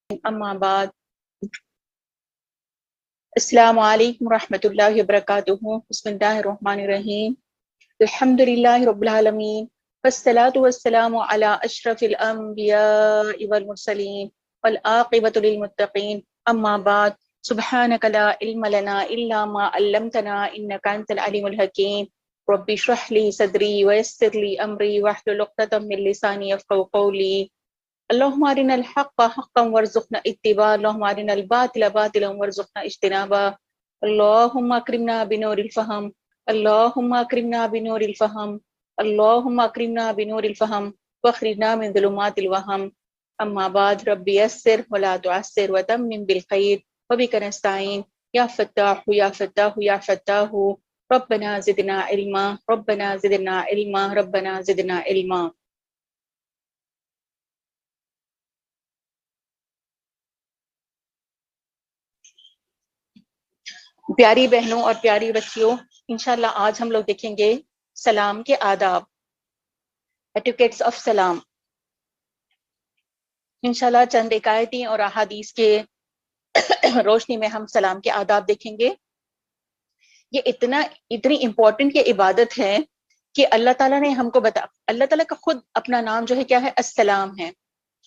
اما بعد السلام علیکم ورحمۃ اللہ وبرکاتہ. بسم اللہ الرحمن الرحیم. الحمد للہ رب العالمین والصلاة والسلام علی اشرف الانبیاء والمرسلین والعاقبۃ للمتقین. اما بعد سبحانک لا علم لنا الا ما علمتنا انک انت العلیم الحکیم. رب اشرح لی صدری ویسر لی امری واحلل عقدۃ من لسانی یفقهوا قولی. اللهم ارنا الحق حقا وارزقنا اتباعه، اللهم ارنا الباطل باطلا وارزقنا اجتنابه. اللهم اكرمنا بنور الفهم، اللهم اكرمنا بنور الفهم، اللهم اكرمنا بنور الفهم واخرجنا من ظلمات الوهم. اما بعد رب يسر ولا تعسر وتمم بالخير وبك نستعين يا فتاح يا فتاح يا فتاح. ربنا زدنا علما ربنا زدنا علما ربنا زدنا علما. پیاری بہنوں اور پیاری بچیوں، انشاءاللہ آج ہم لوگ دیکھیں گے سلام کے آداب، ایٹیکیٹس آف سلام. انشاءاللہ چند آیتیں اور احادیث کے روشنی میں ہم سلام کے آداب دیکھیں گے. یہ اتنی امپورٹنٹ یہ عبادت ہے کہ اللہ تعالیٰ نے ہم کو اللہ تعالیٰ کا خود اپنا نام جو ہے کیا ہے؟ السلام ہے.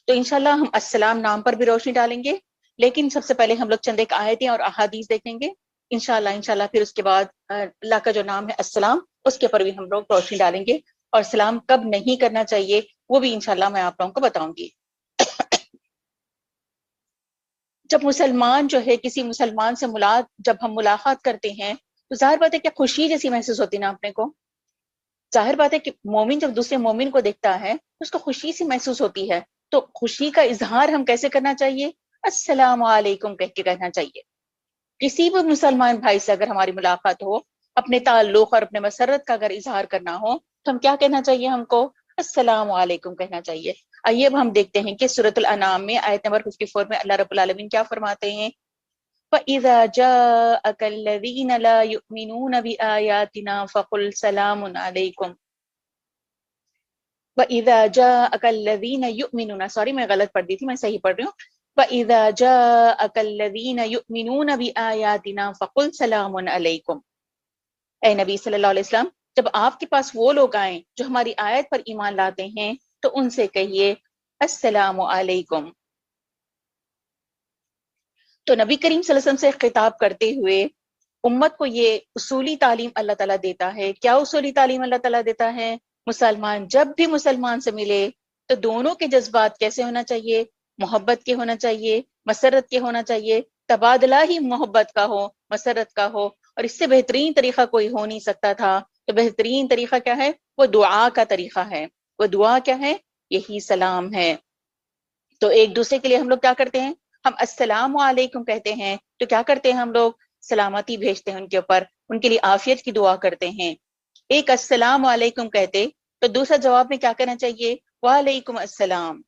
تو انشاءاللہ ہم السلام نام پر بھی روشنی ڈالیں گے، لیکن سب سے پہلے ہم لوگ چند آیتیں اور احادیث دیکھیں گے انشاءاللہ پھر اس کے بعد اللہ کا جو نام ہے السلام، اس کے اوپر بھی ہم لوگ روشنی ڈالیں گے، اور سلام کب نہیں کرنا چاہیے وہ بھی انشاءاللہ میں آپ لوگوں کو بتاؤں گی. جب مسلمان جو ہے کسی مسلمان سے جب ہم ملاقات کرتے ہیں تو ظاہر بات ہے کہ خوشی جیسی محسوس ہوتی نا اپنے کو. ظاہر بات ہے کہ مومن جب دوسرے مومن کو دیکھتا ہے تو اس کو خوشی سی محسوس ہوتی ہے. تو خوشی کا اظہار ہم کیسے کرنا چاہیے؟ السلام علیکم کہہ کے کہنا چاہیے. کسی بھی مسلمان بھائی سے اگر ہماری ملاقات ہو، اپنے تعلق اور اپنے مسرت کا اگر اظہار کرنا ہو تو ہم کیا کہنا چاہیے؟ ہم کو السلام علیکم کہنا چاہیے. آئیے اب ہم دیکھتے ہیں کہ سورۃ الانعام میں آیت نمبر 54 میں اللہ رب العالمین کیا فرماتے ہیں. وَإِذَا جَاءَكَ الَّذِينَ لَا يُؤْمِنُونَ بِآيَاتِنَا فَقُلْ سَلَامٌ عَلَيْكُمْ. وَإِذَا جَاءَكَ الَّذِينَ يُؤْمِنُونَ، سوری میں غلط پڑھ دی تھی، میں صحیح پڑھ رہی ہوں. وَإِذَا جَاءَكَ الَّذِينَ يُؤْمِنُونَ بِآيَاتِنَا فَقُلْ سَلَامٌ عَلَيْكُمْ. اے نبی صلی اللہ علیہ وسلم، جب آپ کے پاس وہ لوگ آئیں جو ہماری آیت پر ایمان لاتے ہیں تو ان سے کہیے السلام علیکم. تو نبی کریم صلی اللہ علیہ وسلم سے خطاب کرتے ہوئے امت کو یہ اصولی تعلیم اللہ تعالیٰ دیتا ہے. کیا اصولی تعلیم اللہ تعالیٰ دیتا ہے؟ مسلمان جب بھی مسلمان سے ملے تو دونوں کے جذبات کیسے ہونا چاہیے؟ محبت کے ہونا چاہیے، مسرت کے ہونا چاہیے. تبادلہ ہی محبت کا ہو، مسرت کا ہو، اور اس سے بہترین طریقہ کوئی ہو نہیں سکتا تھا. تو بہترین طریقہ کیا ہے؟ وہ دعا کا طریقہ ہے. وہ دعا کیا ہے؟ یہی سلام ہے. تو ایک دوسرے کے لیے ہم لوگ کیا کرتے ہیں؟ ہم السلام علیکم کہتے ہیں تو کیا کرتے ہیں؟ ہم لوگ سلامتی بھیجتے ہیں ان کے اوپر، ان کے لیے عافیت کی دعا کرتے ہیں. ایک السلام علیکم کہتے تو دوسرا جواب میں کیا کرنا چاہیے؟ وعلیکم السلام.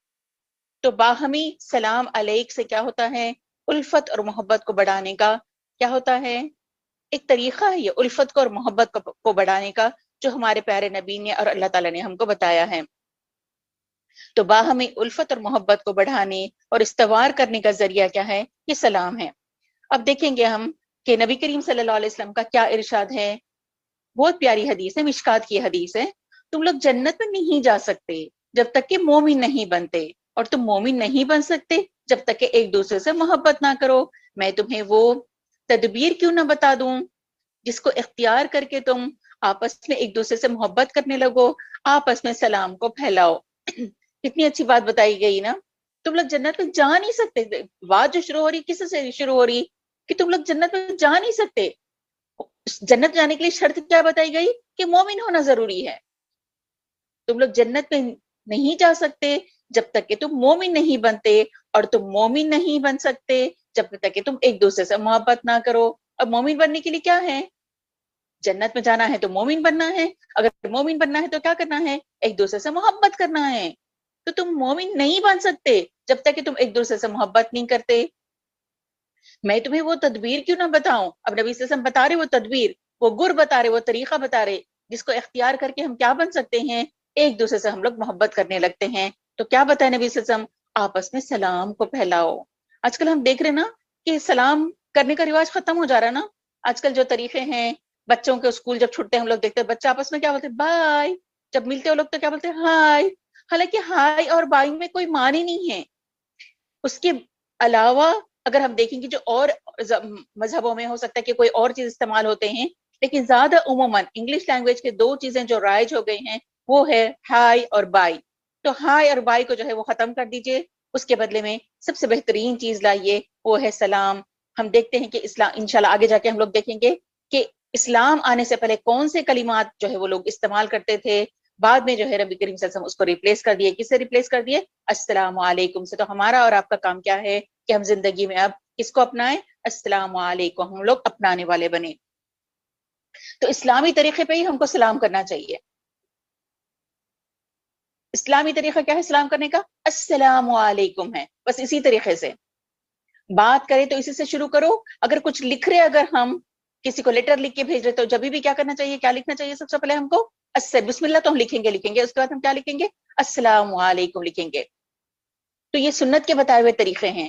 تو باہمی سلام علیک سے کیا ہوتا ہے؟ الفت اور محبت کو بڑھانے کا کیا ہوتا ہے؟ ایک طریقہ ہے یہ الفت کو اور محبت کو بڑھانے کا، جو ہمارے پیارے نبی نے اور اللہ تعالیٰ نے ہم کو بتایا ہے. تو باہمی الفت اور محبت کو بڑھانے اور استوار کرنے کا ذریعہ کیا ہے؟ یہ سلام ہے. اب دیکھیں گے ہم کہ نبی کریم صلی اللہ علیہ وسلم کا کیا ارشاد ہے. بہت پیاری حدیث ہے، مشکات کی حدیث ہے. تم لوگ جنت میں نہیں جا سکتے جب تک کہ مومن نہیں بنتے، اور تم مومن نہیں بن سکتے جب تک کہ ایک دوسرے سے محبت نہ کرو. میں تمہیں وہ تدبیر کیوں نہ بتا دوں جس کو اختیار کر کے تم آپس میں ایک دوسرے سے محبت کرنے لگو، آپس میں سلام کو پھیلاؤ. کتنی اچھی بات بتائی گئی نا. تم لوگ جنت میں جا نہیں سکتے. بات جو شروع ہو رہی کس سے شروع ہو رہی؟ کہ تم لوگ جنت میں جا نہیں سکتے. جنت جانے کے لیے شرط کیا بتائی گئی؟ کہ مومن ہونا ضروری ہے. تم لوگ جنت میں نہیں جا سکتے جب تک کہ تم مومن نہیں بنتے، اور تم مومن نہیں بن سکتے جب تک کہ تم ایک دوسرے سے محبت نہ کرو. اب مومن بننے کے لیے کیا ہے؟ جنت میں جانا ہے تو مومن بننا ہے. اگر مومن بننا ہے تو کیا کرنا ہے؟ ایک دوسرے سے محبت کرنا ہے. تو تم مومن نہیں بن سکتے جب تک کہ تم ایک دوسرے سے محبت نہیں کرتے. میں تمہیں وہ تدبیر کیوں نہ بتاؤں؟ اب نبی صلی اللہ علیہ وسلم بتا رہے وہ تدبیر، وہ گر بتا رہے، وہ طریقہ بتا رہے جس کو اختیار کر کے ہم کیا بن سکتے ہیں؟ ایک دوسرے سے ہم لوگ محبت کرنے لگتے ہیں. تو کیا بتائے نبی صلی اللہ علیہ وسلم؟ آپس میں سلام کو پھیلاؤ. آج کل ہم دیکھ رہے ہیں نا کہ سلام کرنے کا رواج ختم ہو جا رہا ہے نا. آج کل جو طریقے ہیں بچوں کے اسکول جب چھوٹتے ہیں ہم لوگ دیکھتے ہیں بچہ آپس میں کیا بولتے ہیں بائے, جب ملتے ہیں لوگ تو کیا بولتے ہیں ہائے. حالانکہ ہائے اور بائی میں کوئی معنی نہیں ہے. اس کے علاوہ اگر ہم دیکھیں گے جو اور مذہبوں میں ہو سکتا ہے کہ کوئی اور چیز استعمال ہوتے ہیں, لیکن زیادہ عموماً انگلش لینگویج کے 2 چیزیں جو رائج ہو گئی ہیں وہ ہے ہائی اور بائی. تو ہائی اور بائی کو جو ہے وہ ختم کر دیجئے, اس کے بدلے میں سب سے بہترین چیز لائیے, وہ ہے سلام. ہم دیکھتے ہیں کہ اسلام انشاءاللہ آگے جا کے ہم لوگ دیکھیں گے کہ اسلام آنے سے پہلے کون سے کلمات جو ہے وہ لوگ استعمال کرتے تھے. بعد میں جو ہے نبی کریم صلی اللہ علیہ وسلم اس کو ریپلیس کر دیے. کس سے ریپلیس کر دیے؟ السلام علیکم سے. تو ہمارا اور آپ کا کام کیا ہے کہ ہم زندگی میں اب کس کو اپنائیں؟ السلام علیکم, ہم لوگ اپنانے والے بنے. تو اسلامی طریقے پہ ہی ہم کو سلام کرنا چاہیے. اسلامی طریقہ کیا ہے سلام کرنے کا؟ السلام علیکم ہے. بس اسی طریقے سے بات کریں تو اسی سے شروع کرو. اگر کچھ لکھ رہے, اگر ہم کسی کو لیٹر لکھ کے بھیج رہے تو جبھی بھی کیا کرنا چاہیے, کیا لکھنا چاہیے؟ سب سے پہلے ہم کو بسم اللہ تو ہم لکھیں گے, اس کے بعد ہم کیا لکھیں گے؟ السلام علیکم لکھیں گے. تو یہ سنت کے بتائے ہوئے طریقے ہیں,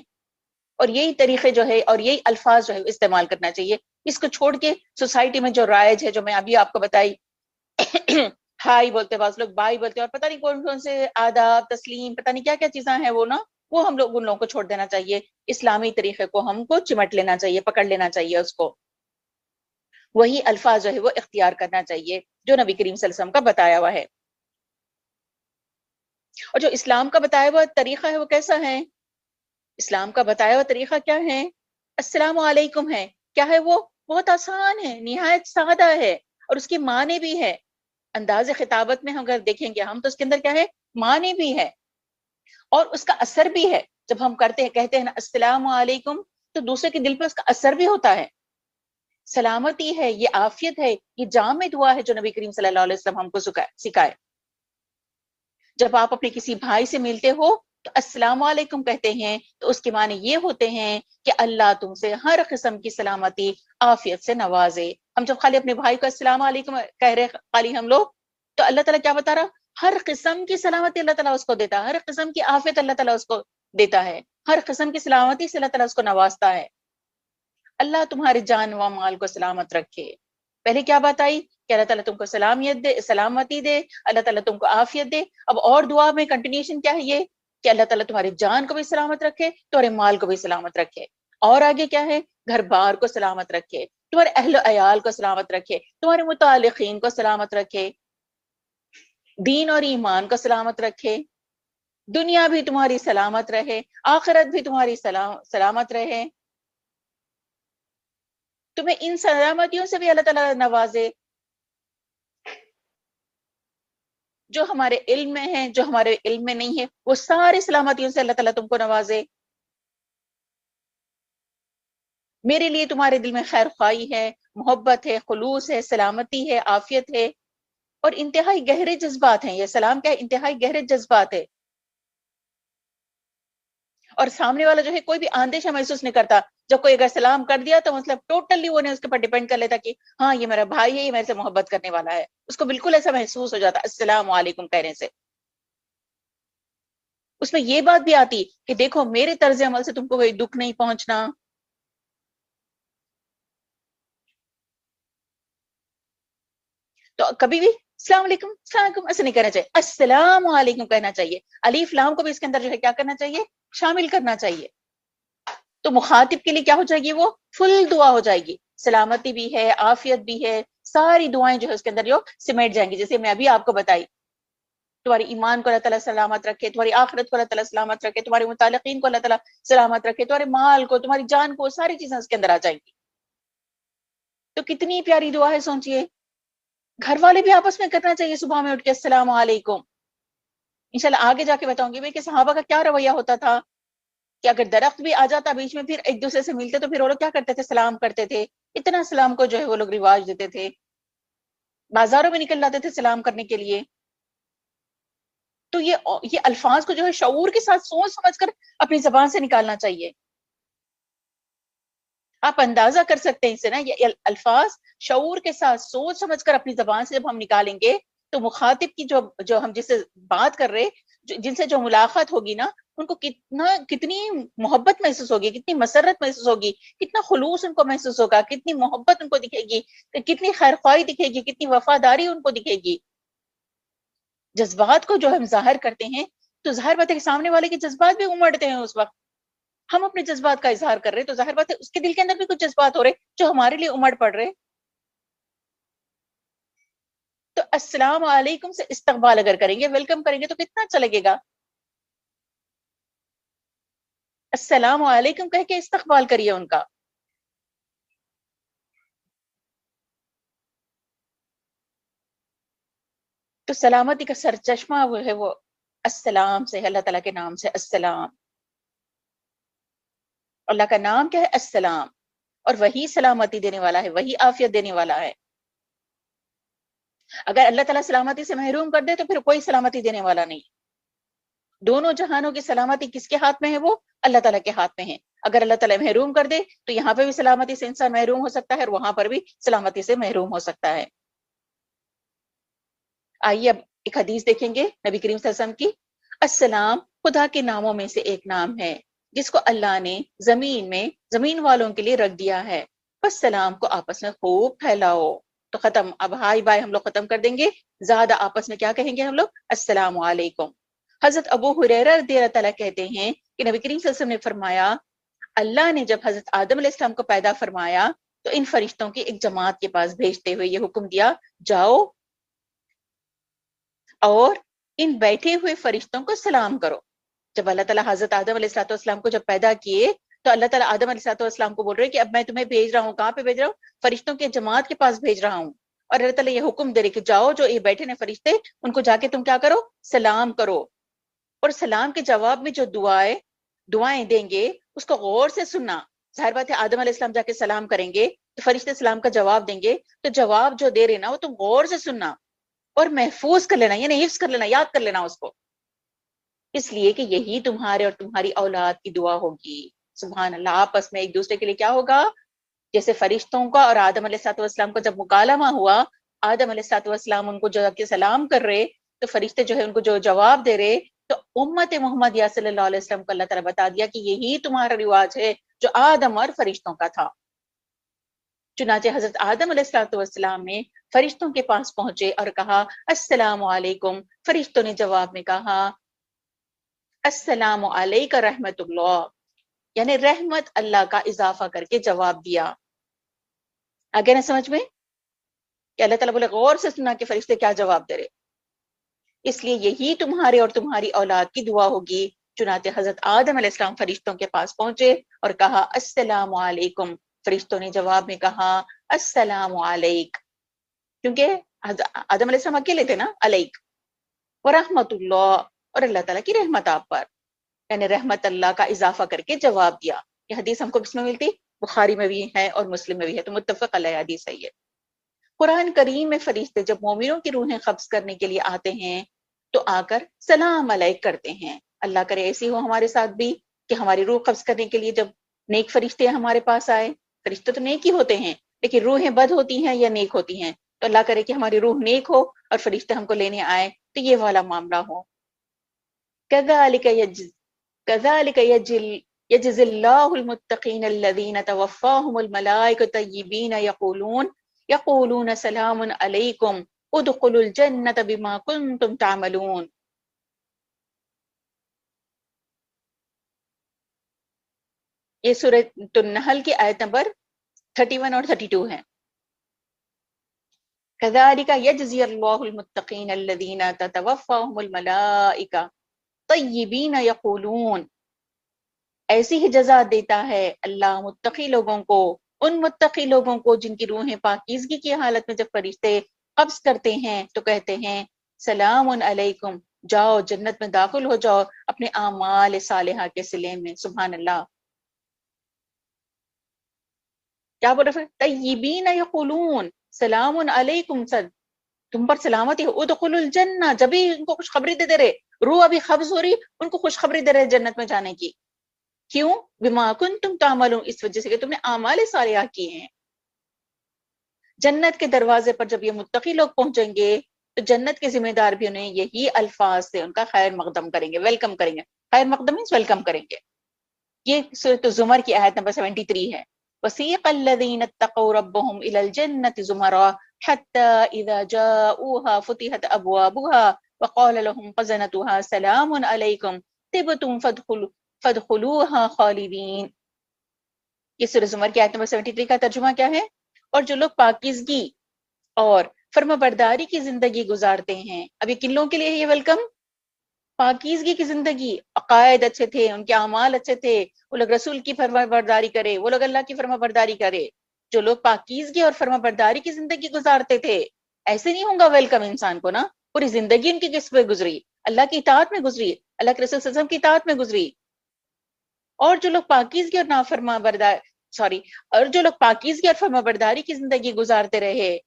اور یہی طریقے جو ہے اور یہی الفاظ جو ہے استعمال کرنا چاہیے. اس کو چھوڑ کے سوسائٹی میں جو رائج ہے, جو میں ابھی آپ کو بتائی, ہائی بولتے بعض لوگ, بائی بولتے, اور پتہ نہیں کون کون سے آداب تسلیم پتہ نہیں کیا کیا چیزیں ہیں وہ نا, وہ ہم لوگ ان لوگوں کو چھوڑ دینا چاہیے. اسلامی طریقے کو ہم کو چمٹ لینا چاہیے, پکڑ لینا چاہیے اس کو. وہی الفاظ جو ہے وہ اختیار کرنا چاہیے جو نبی کریم صلی اللہ علیہ وسلم کا بتایا ہوا ہے. اور جو اسلام کا بتایا ہوا طریقہ ہے وہ کیسا ہے؟ اسلام کا بتایا ہوا طریقہ کیا ہے؟ السلام علیکم ہے. کیا ہے وہ؟ بہت آسان ہے, نہایت سادہ ہے, اور اس کی معنی بھی ہے. انداز خطابت میں ہم اگر دیکھیں گے ہم تو اس کے اندر کیا ہے, معنی بھی ہے اور اس کا اثر بھی ہے. جب ہم کرتے ہیں کہتے ہیں نا السلام علیکم, تو دوسرے کے دل پہ اس کا اثر بھی ہوتا ہے. سلامتی ہے, یہ عافیت ہے, یہ جامع دعا ہے جو نبی کریم صلی اللہ علیہ وسلم ہم کو سکھائے. جب آپ اپنے کسی بھائی سے ملتے ہو تو السلام علیکم کہتے ہیں, تو اس کے معنی یہ ہوتے ہیں کہ اللہ تم سے ہر قسم کی سلامتی عافیت سے نوازے. ہم جب خالی اپنے بھائی کو السلام علیکم کہہ رہے خالی ہم لوگ, تو اللہ تعالیٰ کیا بتا رہا؟ ہر قسم کی سلامتی اللہ تعالیٰ اس کو دیتا ہے, ہر قسم کی عافیت اللہ تعالیٰ اس کو دیتا ہے, ہر قسم کی سلامتی سے اللہ تعالیٰ اس کو نوازتا ہے. اللہ تمہاری جان و مال کو سلامت رکھے. پہلے کیا بات آئی کہ اللہ تعالیٰ تم کو سلامتی دے, اللہ تعالیٰ تم کو عافیت دے. اب اور دعا میں کنٹینیوشن کیا ہے یہ کہ اللہ تعالیٰ تمہاری جان کو بھی سلامت رکھے, تمہارے مال کو بھی سلامت رکھے. اور آگے کیا ہے؟ گھر بار کو سلامت رکھے, تمہارے اہل و عیال کو سلامت رکھے, تمہارے متعلقین کو سلامت رکھے, دین اور ایمان کو سلامت رکھے, دنیا بھی تمہاری سلامت رہے, آخرت بھی تمہاری سلامت رہے. تمہیں ان سلامتیوں سے بھی اللہ تعالیٰ نوازے جو ہمارے علم میں ہیں, جو ہمارے علم میں نہیں ہے, وہ ساری سلامتیوں سے اللہ تعالیٰ تم کو نوازے. میرے لیے تمہارے دل میں خیر خواہی ہے, محبت ہے, خلوص ہے, سلامتی ہے, عافیت ہے, اور انتہائی گہرے جذبات ہیں. یہ سلام کیا ہے؟ انتہائی گہرے جذبات ہے. اور سامنے والا جو ہے کوئی بھی اندیشہ محسوس نہیں کرتا. جب کوئی اگر سلام کر دیا تو مطلب ٹوٹلی وہ اس کے اوپر ڈیپینڈ کر لیتا کہ ہاں یہ میرا بھائی ہے, یہ میرے سے محبت کرنے والا ہے. اس کو بالکل ایسا محسوس ہو جاتا السلام علیکم کہنے سے. اس میں یہ بات بھی آتی کہ دیکھو میرے طرز عمل سے تم کو کوئی دکھ نہیں پہنچنا. تو کبھی بھی السلام علیکم ایسے نہیں کہنا چاہیے, السلام علیکم کہنا چاہیے. الف لام کو بھی اس کے اندر جو ہے کیا کرنا چاہیے؟ شامل کرنا چاہیے. تو مخاطب کے لیے کیا ہو جائے گی؟ وہ فل دعا ہو جائے گی, سلامتی بھی ہے, عافیت بھی ہے, ساری دعائیں جو ہے اس کے اندر جو سمیٹ جائیں گی. جیسے میں ابھی آپ کو بتائی, تمہاری ایمان کو اللہ تعالیٰ سلامت رکھے, تمہاری آخرت کو اللہ تعالیٰ سلامت رکھے, تمہارے متعلقین کو اللہ تعالیٰ سلامت رکھے, تمہارے مال کو, تمہاری جان کو, ساری چیزیں اس کے اندر آ جائیں گی. تو کتنی پیاری دعا ہے, سوچئے. گھر والے بھی آپس میں کرنا چاہیے صبح میں اٹھ کے السلام علیکم. انشاءاللہ آگے جا کے بتاؤں گی کہ صحابہ کا کیا رویہ ہوتا تھا کہ اگر درخت بھی آ جاتا بیچ میں, پھر ایک دوسرے سے ملتے تو پھر وہ لوگ کیا کرتے تھے؟ سلام کرتے تھے. اتنا سلام کو جو ہے وہ لوگ رواج دیتے تھے, بازاروں میں نکل جاتے تھے سلام کرنے کے لیے. تو یہ الفاظ کو جو ہے شعور کے ساتھ سوچ سمجھ کر اپنی زبان سے نکالنا چاہیے. آپ اندازہ کر سکتے ہیں اس سے نا, یہ الفاظ شعور کے ساتھ سوچ سمجھ کر اپنی زبان سے جب ہم نکالیں گے تو مخاطب کی جو ہم جس سے بات کر رہے جن سے جو ملاقات ہوگی نا ان کو کتنی محبت محسوس ہوگی، کتنی مسرت محسوس ہوگی، کتنا خلوص ان کو محسوس ہوگا، کتنی محبت ان کو دکھے گی، کتنی خیر خواہی دکھے گی، کتنی وفاداری ان کو دکھے گی۔ جذبات کو جو ہم ظاہر کرتے ہیں تو ظاہر بات ہے کہ سامنے والے کے جذبات بھی امڑتے ہیں اس وقت۔ ہم اپنے جذبات کا اظہار کر رہے ہیں تو ظاہر بات ہے اس کے دل کے اندر بھی کچھ جذبات ہو رہے جو ہمارے لیے امڑ پڑ رہے۔ تو السلام علیکم سے استقبال اگر کریں گے، ویلکم کریں گے تو کتنا اچھا لگے گا۔ السلام علیکم کہہ کے استقبال کریے ان کا۔ تو سلامتی کا سر چشمہ وہ ہے، وہ السلام سے، اللہ تعالیٰ کے نام سے السلام۔ اللہ کا نام کیا ہے؟ السلام، اور وہی سلامتی دینے والا ہے، وہی عافیت دینے والا ہے۔ اگر اللہ تعالیٰ سلامتی سے محروم کر دے تو پھر کوئی سلامتی دینے والا نہیں۔ دونوں جہانوں کی سلامتی کس کے ہاتھ میں ہے؟ وہ اللہ تعالیٰ کے ہاتھ میں ہے۔ اگر اللہ تعالیٰ محروم کر دے تو یہاں پہ بھی سلامتی سے انسان محروم ہو سکتا ہے اور وہاں پر بھی سلامتی سے محروم ہو سکتا ہے۔ آئیے اب ایک حدیث دیکھیں گے نبی کریم صلی اللہ علیہ وسلم کی۔ السلام خدا کے ناموں میں سے ایک نام ہے جس کو اللہ نے زمین میں زمین والوں کے لیے رکھ دیا ہے، بس سلام کو آپس میں خوب پھیلاؤ۔ تو ختم، اب ہائی بائی ہم لوگ ختم کر دیں گے، زیادہ آپس میں کیا کہیں گے ہم لوگ؟ السلام علیکم۔ حضرت ابو ہریرہ رضی اللہ تعالیٰ کہتے ہیں کہ نبی کریم صلی اللہ علیہ وسلم نے فرمایا، اللہ نے جب حضرت آدم علیہ السلام کو پیدا فرمایا تو ان فرشتوں کی ایک جماعت کے پاس بھیجتے ہوئے یہ حکم دیا، جاؤ اور ان بیٹھے ہوئے فرشتوں کو سلام کرو۔ جب اللہ تعالیٰ حضرت آدم علیہ السلام کو جب پیدا کیے تو اللہ تعالیٰ آدم علیہ السلام کو بول رہے کہ اب میں تمہیں بھیج رہا ہوں، کہاں پہ بھیج رہا ہوں؟ فرشتوں کے جماعت کے پاس بھیج رہا ہوں۔ اور اللہ تعالیٰ یہ حکم دے رہے کہ جاؤ، جو یہ بیٹھے ہیں فرشتے ان کو جا کے تم کیا کرو؟ سلام کرو۔ اور سلام کے جواب میں جو دعائیں دیں گے اس کو غور سے سننا۔ ظاہر بات ہے آدم علیہ السلام جا کے سلام کریں گے تو فرشتے سلام کا جواب دیں گے، تو جواب جو دے رہے نا وہ تم غور سے سننا اور محفوظ کر لینا، یعنی حفظ کر لینا، یاد کر لینا اس کو، اس لیے کہ یہی تمہارے اور تمہاری اولاد کی دعا ہوگی۔ سبحان اللہ، آپس میں ایک دوسرے کے لیے کیا ہوگا؟ جیسے فرشتوں کا اور آدم علیہ السلام کا جب مکالمہ ہوا، آدم علیہ السلام ان کو جو کہ سلام کر رہے تو فرشتے جو ہے ان کو جو جواب دے رہے، تو امت محمد یا صلی اللہ علیہ وسلم کو اللہ تعالیٰ بتا دیا کہ یہی تمہارا رواج ہے جو آدم اور فرشتوں کا تھا۔ چنانچہ حضرت آدم علیہ السلام نے فرشتوں کے پاس پہنچے اور کہا السلام علیکم۔ فرشتوں نے جواب میں کہا السلام علیکہ رحمت اللہ، یعنی رحمت اللہ کا اضافہ کر کے جواب دیا۔ آگے نا سمجھ میں کہ اللہ تعالیٰ بولے غور سے سنا کہ فرشتے کیا جواب دے رہے، اس لیے یہی تمہارے اور تمہاری اولاد کی دعا ہوگی۔ چنانچہ حضرت آدم علیہ السلام فرشتوں کے پاس پہنچے اور کہا السلام علیکم۔ فرشتوں نے جواب میں کہا السلام علیک، کیونکہ آدم علیہ السلام اکیلے تھے نا، علیک ورحمت اللہ، اور اللہ تعالیٰ کی رحمت آپ پر، یعنی رحمت اللہ کا اضافہ کر کے جواب دیا۔ یہ حدیث ہم کو کس میں ملتی؟ بخاری میں بھی ہے اور مسلم میں بھی ہے، تو متفق علیہ حدیث ہے یہ۔ قرآن کریم میں فرشتے جب مومنوں کی روحیں قبض کرنے کے لیے آتے ہیں تو آ کر سلام علیک کرتے ہیں۔ اللہ کرے ایسی ہو ہمارے ساتھ بھی کہ ہماری روح قبض کرنے کے لیے جب نیک فرشتے ہمارے پاس آئے، فرشتے تو نیک ہی ہوتے ہیں لیکن روحیں بد ہوتی ہیں یا نیک ہوتی ہیں، تو اللہ کرے کہ ہماری روح نیک ہو اور فرشتے ہم کو لینے آئے تو یہ والا معاملہ ہو۔ كذلك يجزي الله المتقين الذين توفاهم الملائكة طيبين يقولون سلام عليكم ادخلوا الجنة بما كنتم تعملون۔ یہ سورۃ النحل کی آیت نمبر 31 اور 32 ہے۔ كذلك يجزي الله المتقين الذين تتوفاهم الملائكة طيبين يقولون، ایسی ہی جزا دیتا ہے اللہ متقی لوگوں کو، ان متقی لوگوں کو جن کی روحیں پاکیزگی کی حالت میں جب فرشتے قبض کرتے ہیں تو کہتے ہیں سلام علیکم، جاؤ جنت میں داخل ہو جاؤ اپنے اعمال صالحہ کے صلے میں۔ سبحان اللہ، کیا بول رہے؟ طیبین یقولون سلام علیکم، تم پر سلامتی ہو، ادخلوا الجنہ، جب بھی ان کو خوشخبری دے رہے، روح ابھی قبض ہو رہی ان کو خوشخبری دے رہے جنت میں جانے کی۔ کیوں؟ بما کنتم تعملون، اس وجہ سے کہ تم نے اعمال صالحہ کیے ہیں۔ جنت کے دروازے پر جب یہ متقی لوگ پہنچیں گے تو جنت کے ذمہ دار بھی انہیں یہی الفاظ سے ان کا خیر مقدم کریں گے، ویلکم کریں گے. خیر مقدم مینس ویلکم کریں گے. یہ سورۃ الزمر کی آیت نمبر 73 ہے. وَسِيقَ الَّذِينَ اتَّقَوْا رَبَّهُمْ إِلَى الْجَنَّةِ زُمَرًا حَتَّى إِذَا جَاءُوهَا فُتِحَتْ أَبْوَابُهَا وَقَالَ لَهُمْ خَزَنَتُهَا سَلَامٌ عَلَيْكُمْ طِبْتُمْ فَادْخُلُوهَا خَالِدِينَ. یہ سورۃ زمر کی آیت نمبر 73 کا ترجمہ کیا ہے؟ اور جو لوگ پاکیزگی اور فرما برداری کی زندگی گزارتے ہیں. اب یہ کن لوگوں کے لیے یہ ویلکم؟ پاکیزگی کی زندگی، عقائد اچھے تھے، ان کے اعمال اچھے تھے، وہ لوگ رسول کی فرما برداری کرے، وہ لوگ اللہ کی فرما برداری کرے. جو لوگ پاکیزگی اور فرما برداری کی زندگی گزارتے تھے، ایسے نہیں ہوں گا ویلکم انسان کو نا. پوری زندگی ان کی کس پہ گزری؟ اللہ کی اطاعت میں گزری، اللہ کے رسول صلی اللہ علیہ وسلم کی اطاعت میں گزری. اور جو لوگ پاکیزگی اور نافرما بردار اور جو لوگ پاکیزگی اور فرما برداری کی زندگی گزارتے رہے،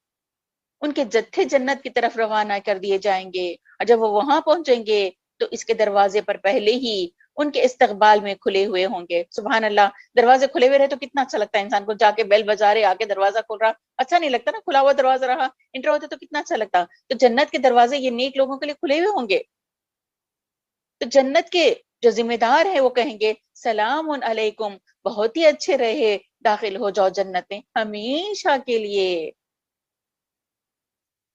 ان کے جتھے جنت کی طرف روانہ کر دیے جائیں گے. اور جب وہ وہاں پہنچیں گے تو اس کے دروازے پر پہلے ہی ان کے استقبال میں کھلے ہوئے ہوں گے. سبحان اللہ، دروازے کھلے ہوئے رہے تو کتنا اچھا لگتا ہے انسان کو. جا کے بیل بجا رہے، آ کے دروازہ کھول رہا، اچھا نہیں لگتا نا. کھلا ہوا دروازہ رہا، انٹر ہوتے تو کتنا اچھا لگتا. تو جنت کے دروازے یہ نیک لوگوں کے لیے کھلے ہوئے ہوں گے. تو جنت کے جو ذمہ دار ہیں وہ کہیں گے سلام علیکم، بہت ہی اچھے رہے، داخل ہو جاؤ جنت میں ہمیشہ کے لیے.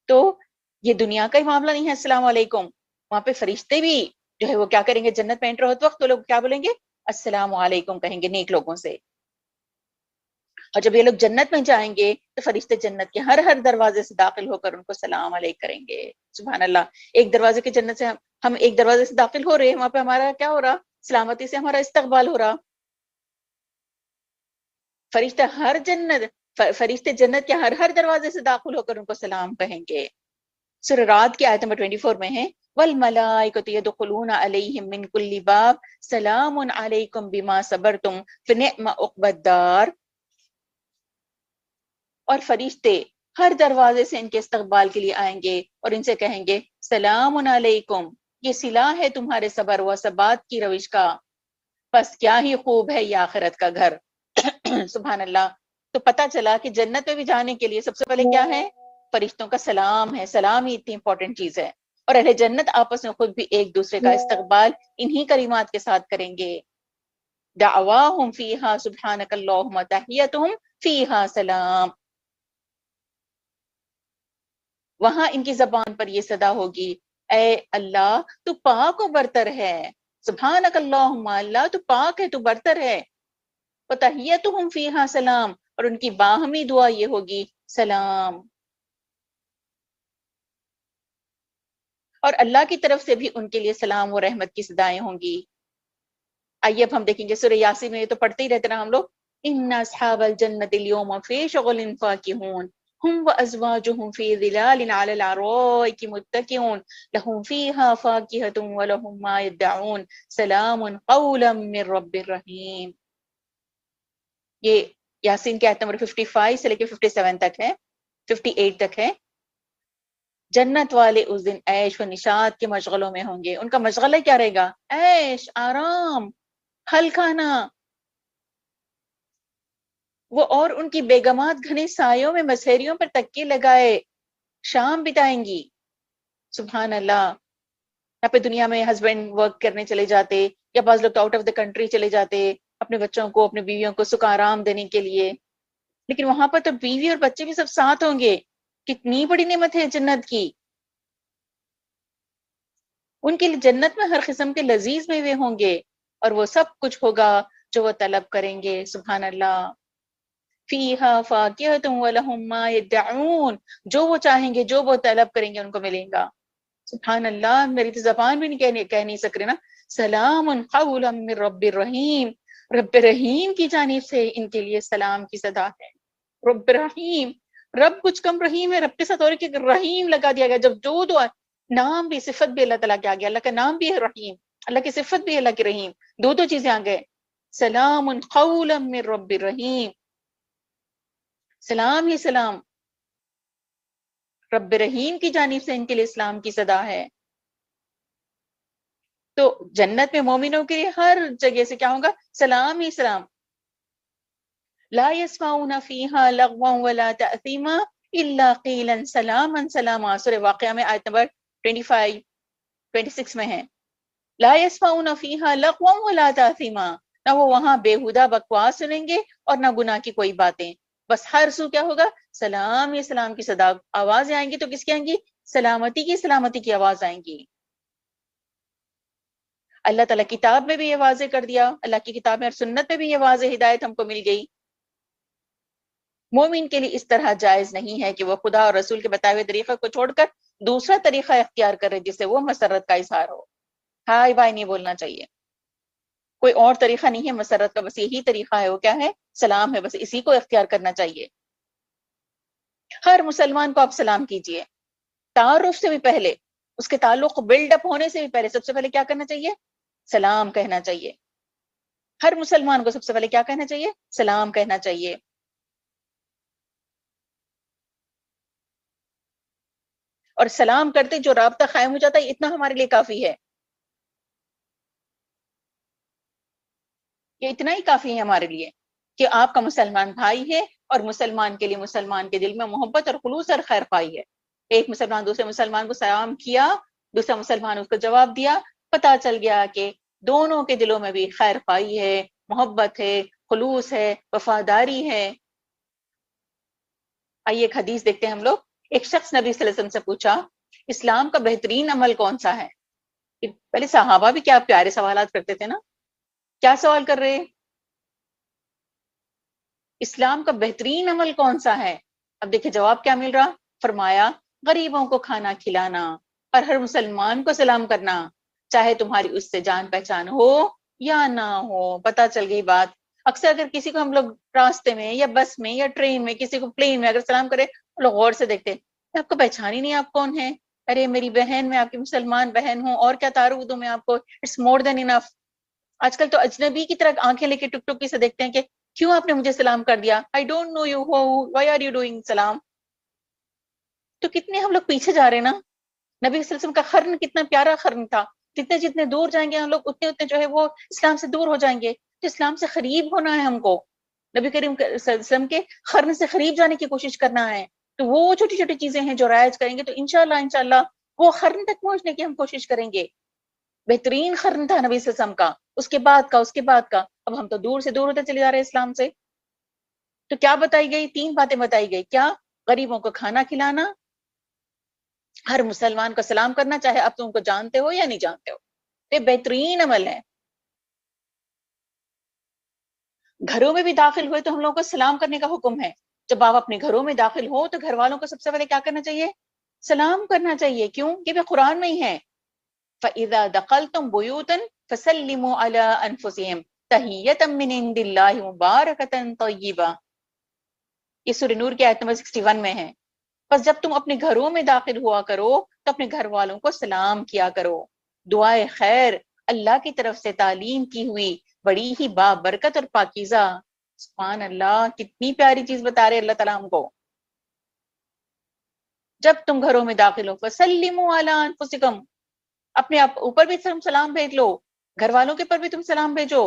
تو یہ دنیا کا ہی معاملہ نہیں ہے السلام علیکم. وہاں پہ فرشتے بھی جو ہے وہ کیا کریں گے؟ جنت میں انٹر ہوتے وقت تو لوگ کیا بولیں گے؟ السلام علیکم کہیں گے نیک لوگوں سے. اور جب یہ لوگ جنت میں جائیں گے تو فرشتے جنت کے ہر ہر دروازے سے داخل ہو کر ان کو سلام علیک کریں گے. سبحان اللہ. ایک دروازے کے جنت سے ہم ایک دروازے سے داخل ہو رہے ہیں، وہاں پہ ہمارا کیا ہو رہا؟ سلامتی سے ہمارا استقبال ہو رہا. فرشتے جنت کے ہر ہر دروازے سے داخل ہو کر ان کو سلام کہیں گے. سورہ رعد کی آیت نمبر 24 میں ہے وَالْمَلَائِكَةُ يَدْخُلُونَ عَلَيْهِمْ مِنْ كُلِّ بَابٍ سَلَامٌ عَلَيْكُمْ بِمَا صَبَرْتُمْ فَنِعْمَ عُقْبَى الدَّارِ. اور فرشتے ہر دروازے سے ان کے استقبال کے لیے آئیں گے اور ان سے کہیں گے سلام علیکم، یہ صلہ ہے تمہارے صبر و ثبات کی روش کا، بس کیا ہی خوب ہے یہ آخرت کا گھر. سبحان اللہ. تو پتہ چلا کہ جنت میں بھی جانے کے لیے سب سے پہلے کیا ہے؟ فرشتوں کا سلام ہے. سلام ہی اتنی امپورٹنٹ چیز ہے. اور اہل جنت آپس میں خود بھی ایک دوسرے کا استقبال انہی کلمات کے ساتھ کریں گے. دعواہم فیہا سبحانک اللہم تحیتہم فیہا سلام. وہاں ان کی زبان پر یہ صدا ہوگی اے اللہ تو پاک و برتر ہے. سبحانک اللہم، اللہ تو پاک ہے، تو برتر ہے. وتحیتہم فیہا سلام، اور ان کی باہمی دعا یہ ہوگی سلام. اور اللہ کی طرف سے بھی ان کے لیے سلام و رحمت کی صدائیں ہوں گی. آئیے اب ہم دیکھیں گے سورہ یاسین میں یہ تو پڑھتے ہی رہتے نا ہم لوگ. ان اصحاب الجنت اليوم فی شغل فاکہون ہم وازواجہم فی ظلال علی الارائک متکئون لہم فیہا فاکہۃ ولہم ما یدعون سلام قولا من رب الرحیم. یہ یاسین کی آیت نمبر 55 سے لے کے 57 تک ہے، 58 تک ہے. جنت والے اس دن عیش و نشاط کے مشغلوں میں ہوں گے. ان کا مشغلہ کیا رہے گا؟ عیش، آرام، پھل کھانا. وہ اور ان کی بیگمات گھنے سایوں میں مسحریوں پر تکیے لگائے شام بتائیں گی. سبحان اللہ. یہاں پہ دنیا میں ہسبینڈ ورک کرنے چلے جاتے یا بعض لوگ آؤٹ آف دا کنٹری چلے جاتے اپنے بچوں کو، اپنے بیویوں کو سکھ آرام دینے کے لیے، لیکن وہاں پر تو بیوی اور بچے بھی سب ساتھ ہوں گے. کتنی بڑی نعمت ہے جنت کی. ان کے لیے جنت میں ہر قسم کے لذیذ میوے ہوں گے اور وہ سب کچھ ہوگا جو وہ طلب کریں گے. سبحان اللہ. فیہا فاکہۃ ولہم ما یدعون، جو وہ چاہیں گے، جو وہ طلب کریں گے ان کو ملیں گا. سبحان اللہ. میری تو زبان بھی نہیں کہہ نہیں سک رہے نا. سلام قولا من رب الرحیم، رب رحیم کی جانب سے ان کے لیے سلام کی صدا ہے. رب رحیم، رب کچھ کم رحیم ہے، رب کے ساتھ اور ایک رحیم لگا دیا گیا. جب جو دعا نام بھی صفت بھی اللہ تعالیٰ کے آ گیا. اللہ کا نام بھی ہے رحیم، اللہ کی صفت بھی ہے اللہ کی رحیم، دو چیزیں آ گئے. سلام قولا من رب الرحیم، سلام ہی سلام رب رحیم کی جانب سے ان کے لیے اسلام کی صدا ہے. تو جنت میں مومنوں کے لیے ہر جگہ سے کیا ہوگا؟ سلام ہی سلام. لا يسمعون فيها لغوا ولا تأثيما الا قیلا سلاما سلاما، سورہ واقعہ میں آیت نمبر 26 میں ہے. لا يسمعون فيها لغوا ولا تاثیما، نہ وہ وہاں بےہودہ بکواس سنیں گے اور نہ گناہ کی کوئی باتیں. بس ہر سو کیا ہوگا؟ سلام، یہ سلام کی صدا آوازیں آئیں گی. تو کس کی آئیں گی؟ سلامتی کی آواز آئیں گی. اللہ تعالیٰ کتاب میں بھی یہ واضح کر دیا، اللہ کی کتاب میں اور سنت میں بھی یہ واضح ہدایت ہم کو مل گئی. مومن کے لیے اس طرح جائز نہیں ہے کہ وہ خدا اور رسول کے بتائے ہوئے طریقے کو چھوڑ کر دوسرا طریقہ اختیار کرے جس سے وہ مسرت کا اظہار ہو. ہائے بھائی نہیں بولنا چاہیے، کوئی اور طریقہ نہیں ہے مسرت کا، بس یہی طریقہ ہے. وہ کیا ہے؟ سلام ہے، بس اسی کو اختیار کرنا چاہیے. ہر مسلمان کو آپ سلام کیجئے، تعارف سے بھی پہلے، اس کے تعلق بلڈ اپ ہونے سے بھی پہلے سب سے پہلے کیا کرنا چاہیے؟ سلام کہنا چاہیے. ہر مسلمان کو سب سے پہلے کیا کہنا چاہیے؟ سلام کہنا چاہیے. اور سلام کرتے جو رابطہ قائم ہو جاتا ہے، اتنا ہمارے لیے کافی ہے. یہ اتنا ہی کافی ہے ہمارے لیے کہ آپ کا مسلمان بھائی ہے اور مسلمان کے لیے مسلمان کے دل میں محبت اور خلوص اور خیر خواہی ہے. ایک مسلمان دوسرے مسلمان کو سلام کیا، دوسرا مسلمان اس کو جواب دیا، پتہ چل گیا کہ دونوں کے دلوں میں بھی خیر خواہی ہے، محبت ہے، خلوص ہے، وفاداری ہے. آئیے ایک حدیث دیکھتے ہیں ہم لوگ. ایک شخص نبی صلی اللہ علیہ وسلم سے پوچھا اسلام کا بہترین عمل کون سا ہے؟ پہلے صحابہ بھی کیا پیارے سوالات کرتے تھے نا. کیا سوال کر رہے؟ اسلام کا بہترین عمل کون سا ہے؟ اب دیکھیں جواب کیا مل رہا. فرمایا غریبوں کو کھانا کھلانا اور ہر مسلمان کو سلام کرنا، چاہے تمہاری اس سے جان پہچان ہو یا نہ ہو. پتہ چل گئی بات. اکثر اگر کسی کو ہم لوگ راستے میں یا بس میں یا ٹرین میں، کسی کو پلین میں اگر سلام کرے، لوگ غور سے دیکھتے ہیں، آپ کو پہچان ہی نہیں آپ کون ہیں. ارے میری بہن، میں آپ کی مسلمان بہن ہوں، اور کیا تعارف دوں میں آپ کو. اٹس مور دین انف. آج کل تو اجنبی کی طرح آنکھیں لے کے ٹک ٹک سے دیکھتے ہیں کہ کیوں آپ نے مجھے سلام کر دیا. I don't know you, why are you doing سلام. تو کتنے ہم لوگ پیچھے جا رہے ہیں نا. نبی صلی اللہ علیہ وسلم کا قرن کتنا پیارا قرن تھا. جتنے دور جائیں گے ہم لوگ اتنے جو ہے وہ اسلام سے دور ہو جائیں گے. تو اسلام سے قریب ہونا ہے ہم کو، نبی کریم صلی اللہ علیہ وسلم کے قرن سے قریب جانے کی کوشش کرنا ہے. تو وہ چھوٹی چھوٹی چیزیں ہیں جو رائج کریں گے تو انشاءاللہ وہ قرن تک پہنچنے کی ہم کوشش کریں گے. بہترین قرن تھا نبی صلی اللہ علیہ وسلم کا، اس کے بعد کا. اب ہم تو دور سے دور ہوتے چلے جا رہے ہیں اسلام سے. تو کیا بتائی گئی؟ 3 باتیں بتائی گئی. کیا؟ غریبوں کو کھانا کھلانا، ہر مسلمان کو سلام کرنا، چاہے آپ تم کو جانتے ہو یا نہیں جانتے ہو. یہ بہترین عمل ہے. گھروں میں بھی داخل ہوئے تو ہم لوگوں کو سلام کرنے کا حکم ہے. جب آپ اپنے گھروں میں داخل ہو تو گھر والوں کو سب سے پہلے کیا کرنا چاہیے؟ سلام کرنا چاہیے. کیوں؟ یہ بھی قرآن میں ہی ہے. فَإِذَا دَخَلْتُمْ بُيُوتًا فَسَلِّمُوا عَلَىٰ أَنفُسِهِمْ تَحِيَّةً مِّنْ عِندِ اللَّهِ مُبَارَكَةً طَيِّبَةً. یہ سورہ نور کی آیت نمبر 61 میں ہے. بس جب تم اپنے گھروں میں داخل ہوا کرو تو اپنے گھر والوں کو سلام کیا کرو. دعائے خیر اللہ کی طرف سے تعلیم کی ہوئی بڑی ہی بابرکت اور پاکیزہ. سبحان اللہ، کتنی پیاری چیز بتا رہے اللہ تعالیٰ ہم کو. جب تم گھروں میں داخل ہو فَسَلِّمُوا عَلَىٰ أَنفُسِكُمْ، اپنے آپ اوپر بھی تم سلام بھیج لو، گھر والوں کے پر بھی تم سلام بھیجو.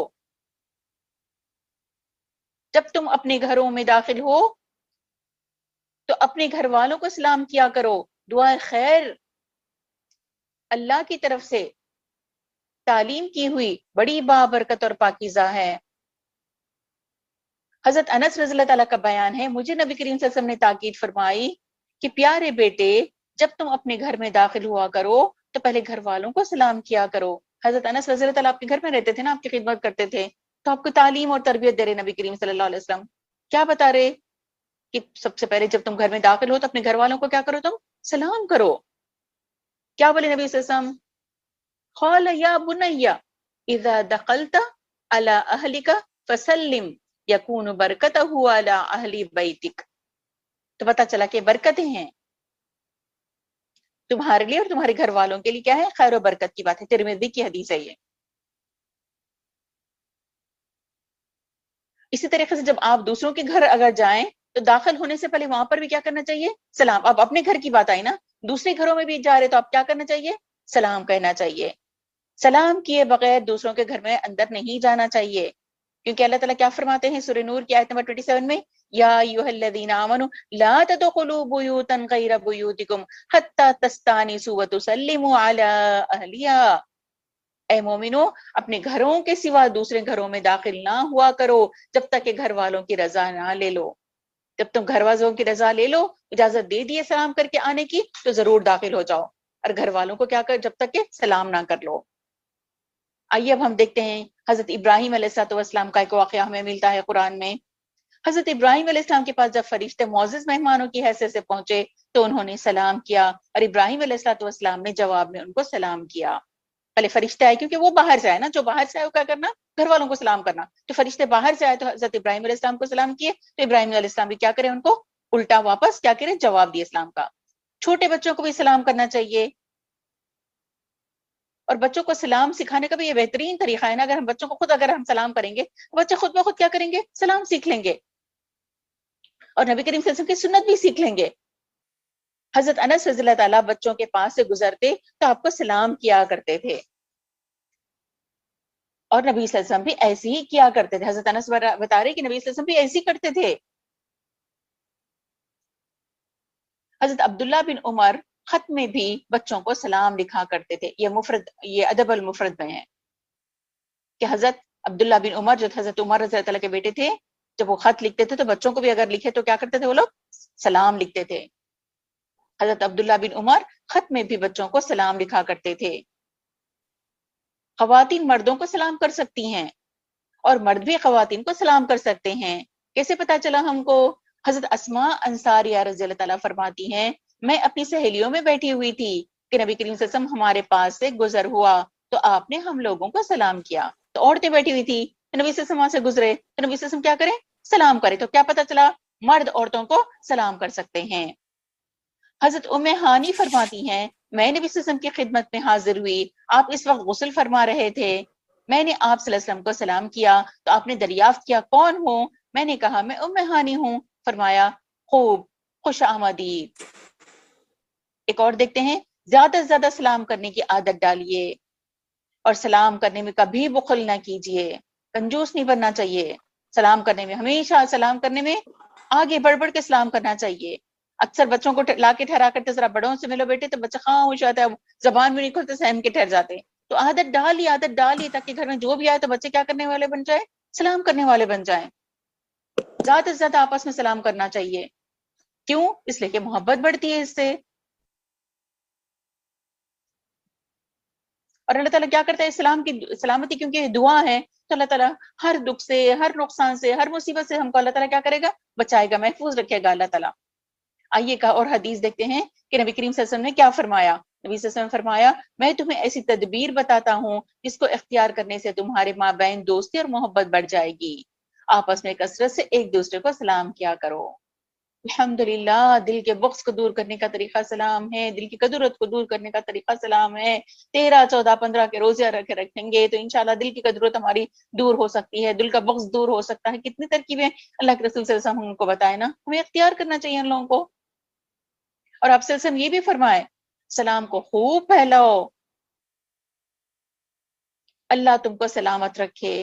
جب تم اپنے گھروں میں داخل ہو تو اپنے گھر والوں کو سلام کیا کرو. دعائے خیر اللہ کی طرف سے تعلیم کی ہوئی بڑی بابرکت اور پاکیزہ ہے. حضرت انس رضی اللہ تعالیٰ کا بیان ہے، مجھے نبی کریم صلی اللہ علیہ وسلم نے تاکید فرمائی کہ پیارے بیٹے، جب تم اپنے گھر میں داخل ہوا کرو تو پہلے گھر والوں کو سلام کیا کرو. حضرت انس رضی اللہ تعالیٰ آپ کے گھر میں رہتے تھے نا، آپ کی خدمت کرتے تھے، تو آپ کو تعلیم اور تربیت دے رہے نبی کریم صلی اللہ علیہ وسلم. کیا بتا رہے؟ کہ سب سے پہلے جب تم گھر میں داخل ہو تو اپنے گھر والوں کو کیا کرو؟ تم سلام کرو. کیا بولے نبی صلی اللہ علیہ وسلم؟ قال یا بنی اذا دخلت على اهلك فسلم یکون برکتہ علی اہل بیتک. تو پتہ چلا کہ برکتیں ہیں تمہارے لیے اور تمہارے گھر والوں کے لیے. کیا ہے؟ خیر و برکت کی بات ہے. ترمذی کی حدیث ہے یہ. اسی طریقے سے جب آپ دوسروں کے گھر اگر جائیں تو داخل ہونے سے پہلے وہاں پر بھی کیا کرنا چاہیے؟ سلام. اب اپنے گھر کی بات آئی نا، دوسرے گھروں میں بھی جا رہے تو آپ کیا کرنا چاہیے؟ سلام کہنا چاہیے. سلام کیے بغیر دوسروں کے گھر میں اندر نہیں جانا چاہیے، کیونکہ اللہ تعالیٰ کیا فرماتے ہیں سورہ نور کی آیت نمبر 27 میں، یا ایھا الذین آمنوا لا تدخلوا بیوتا غیر بیوتکم حتی تستانسوا وتسلموا علی اہلها، اے مومنو اپنے گھروں کے سوا دوسرے گھروں میں داخل نہ ہوا کرو جب تک کہ گھر والوں کی رضا نہ لے لو۔ جب تم گھر والوں کی رضا لے لو، اجازت دے دیے سلام کر کے آنے کی، تو ضرور داخل ہو جاؤ، اور گھر والوں کو کیا کر جب تک کہ سلام نہ کر لو۔ آئیے اب ہم دیکھتے ہیں حضرت ابراہیم علیہ السلام کا ایک واقعہ ہمیں ملتا ہے قرآن میں۔ حضرت ابراہیم علیہ السلام کے پاس جب فرشتے معزز مہمانوں کی حیثیت سے پہنچے تو انہوں نے سلام کیا، اور ابراہیم علیہ السلام نے جواب میں ان کو سلام کیا۔ پہلے فرشتے آئے، کیونکہ وہ باہر سے آئے نا، جو باہر سے آئے وہ کیا کرنا، گھر والوں کو سلام کرنا، تو فرشتے باہر سے آئے تو حضرت ابراہیم علیہ السلام کو سلام کیے، تو ابراہیم علیہ السلام بھی کیا کرے، ان کو الٹا واپس کیا کرے، جواب دیے اسلام کا۔ چھوٹے بچوں کو بھی سلام کرنا چاہیے، اور بچوں کو سلام سکھانے کا بھی یہ بہترین طریقہ ہے نا، اگر ہم بچوں کو خود اگر ہم سلام کریں گے، بچے خود بخود کیا کریں گے، سلام سیکھ لیں گے، اور نبی کریم صلی اللہ علیہ وسلم کی سنت بھی سیکھ لیں گے۔ حضرت انس رضی اللہ تعالیٰ بچوں کے پاس سے گزرتے تو آپ کو سلام کیا کرتے تھے، اور نبی صلی اللہ علیہ وسلم بھی ایسے ہی کیا کرتے تھے۔ حضرت انس بتا رہے کہ نبی صلی اللہ علیہ وسلم بھی ایسے ہی کرتے تھے۔ حضرت عبداللہ بن عمر خط میں بھی بچوں کو سلام لکھا کرتے تھے، یہ مفرد، یہ ادب المفرد میں ہے کہ حضرت عبداللہ بن عمر جو حضرت عمر رضی اللہ تعالیٰ کے بیٹے تھے، جب وہ خط لکھتے تھے تو بچوں کو بھی اگر لکھے تو کیا کرتے تھے وہ لوگ، سلام لکھتے تھے۔ حضرت عبداللہ بن عمر خط میں بھی بچوں کو سلام لکھا کرتے تھے۔ خواتین مردوں کو سلام کر سکتی ہیں، اور مرد بھی خواتین کو سلام کر سکتے ہیں۔ کیسے پتا چلا ہم کو؟ حضرت اسماء انصاریہ رضی اللہ تعالیٰ فرماتی ہیں، میں اپنی سہیلیوں میں بیٹھی ہوئی تھی کہ نبی کریم صلی اللہ علیہ وسلم ہمارے پاس سے گزر ہوا تو آپ نے ہم لوگوں کو سلام کیا، تو عورتیں بیٹھی ہوئی تھی، تو نبی صلی اللہ علیہ وسلم وہاں سے گزرے تو نبی صلی اللہ علیہ وسلم کیا کریں، سلام کرے، تو کیا پتا چلا مرد عورتوں کو سلام کر سکتے ہیں۔ حضرت ام ہانی فرماتی ہیں، میں نبی صلی اللہ علیہ وسلم کی خدمت میں حاضر ہوئی، آپ اس وقت غسل فرما رہے تھے، میں نے آپ صلی اللہ علیہ وسلم کو سلام کیا تو آپ نے دریافت کیا کون ہوں، میں نے کہا میں ام ہانی ہوں، فرمایا خوب، خوش آمدید۔ ایک اور دیکھتے ہیں، زیادہ سے زیادہ سلام کرنے کی عادت ڈالیے، اور سلام کرنے میں کبھی بخل نہ کیجیے، کنجوس نہیں بننا چاہیے، سلام کرنے میں ہمیشہ سلام کرنے میں آگے بڑھ بڑھ کے سلام کرنا چاہیے۔ اکثر بچوں کو لا کے ٹھہرا کرتے ذرا بڑوں سے ملو بیٹے، تو بچہ خاموش ہوتا ہے، زبان بھی نہیں کھولتے، سہم کے ٹھہر جاتے۔ تو عادت ڈالی تاکہ گھر میں جو بھی آئے تو بچے کیا کرنے والے بن جائیں، سلام کرنے والے بن جائیں۔ زیادہ سے زیادہ آپس میں سلام کرنا چاہیے، کیوں؟ اس لیے کہ محبت بڑھتی ہے اس سے، اور اللہ تعالیٰ کیا کرتا ہے، اسلام کی سلامتی کیونکہ دعا ہے تو اللہ تعالیٰ ہر دکھ سے، ہر نقصان سے، ہر مصیبت سے ہم کو اللہ تعالیٰ کیا کرے گا، بچائے گا، محفوظ رکھے گا اللہ تعالیٰ۔ آئیے کا اور حدیث دیکھتے ہیں کہ نبی کریم صلی اللہ علیہ وسلم نے کیا فرمایا۔ نبی صلی اللہ علیہ وسلم فرمایا، میں تمہیں ایسی تدبیر بتاتا ہوں جس کو اختیار کرنے سے تمہارے مابین دوستی اور محبت بڑھ جائے گی۔ آپس میں کثرت سے ایک دوسرے کو سلام کیا کرو۔ الحمدللہ، دل کے بغض کو دور کرنے کا طریقہ سلام ہے، دل کی کدورت کو دور کرنے کا طریقہ سلام ہے۔ 13، 14، 15 کے روزے رکھیں گے تو انشاءاللہ دل کی کدورت ہماری دور ہو سکتی ہے، دل کا بغض دور ہو سکتا ہے۔ کتنی ترکیبیں اللہ کے رسول صلی اللہ علیہ وسلم کو بتائے نا، ہمیں اختیار کرنا چاہیے ان لوگوں کو۔ اور آپ صلی اللہ علیہ وسلم یہ بھی فرمائے، سلام کو خوب پھیلاؤ، اللہ تم کو سلامت رکھے۔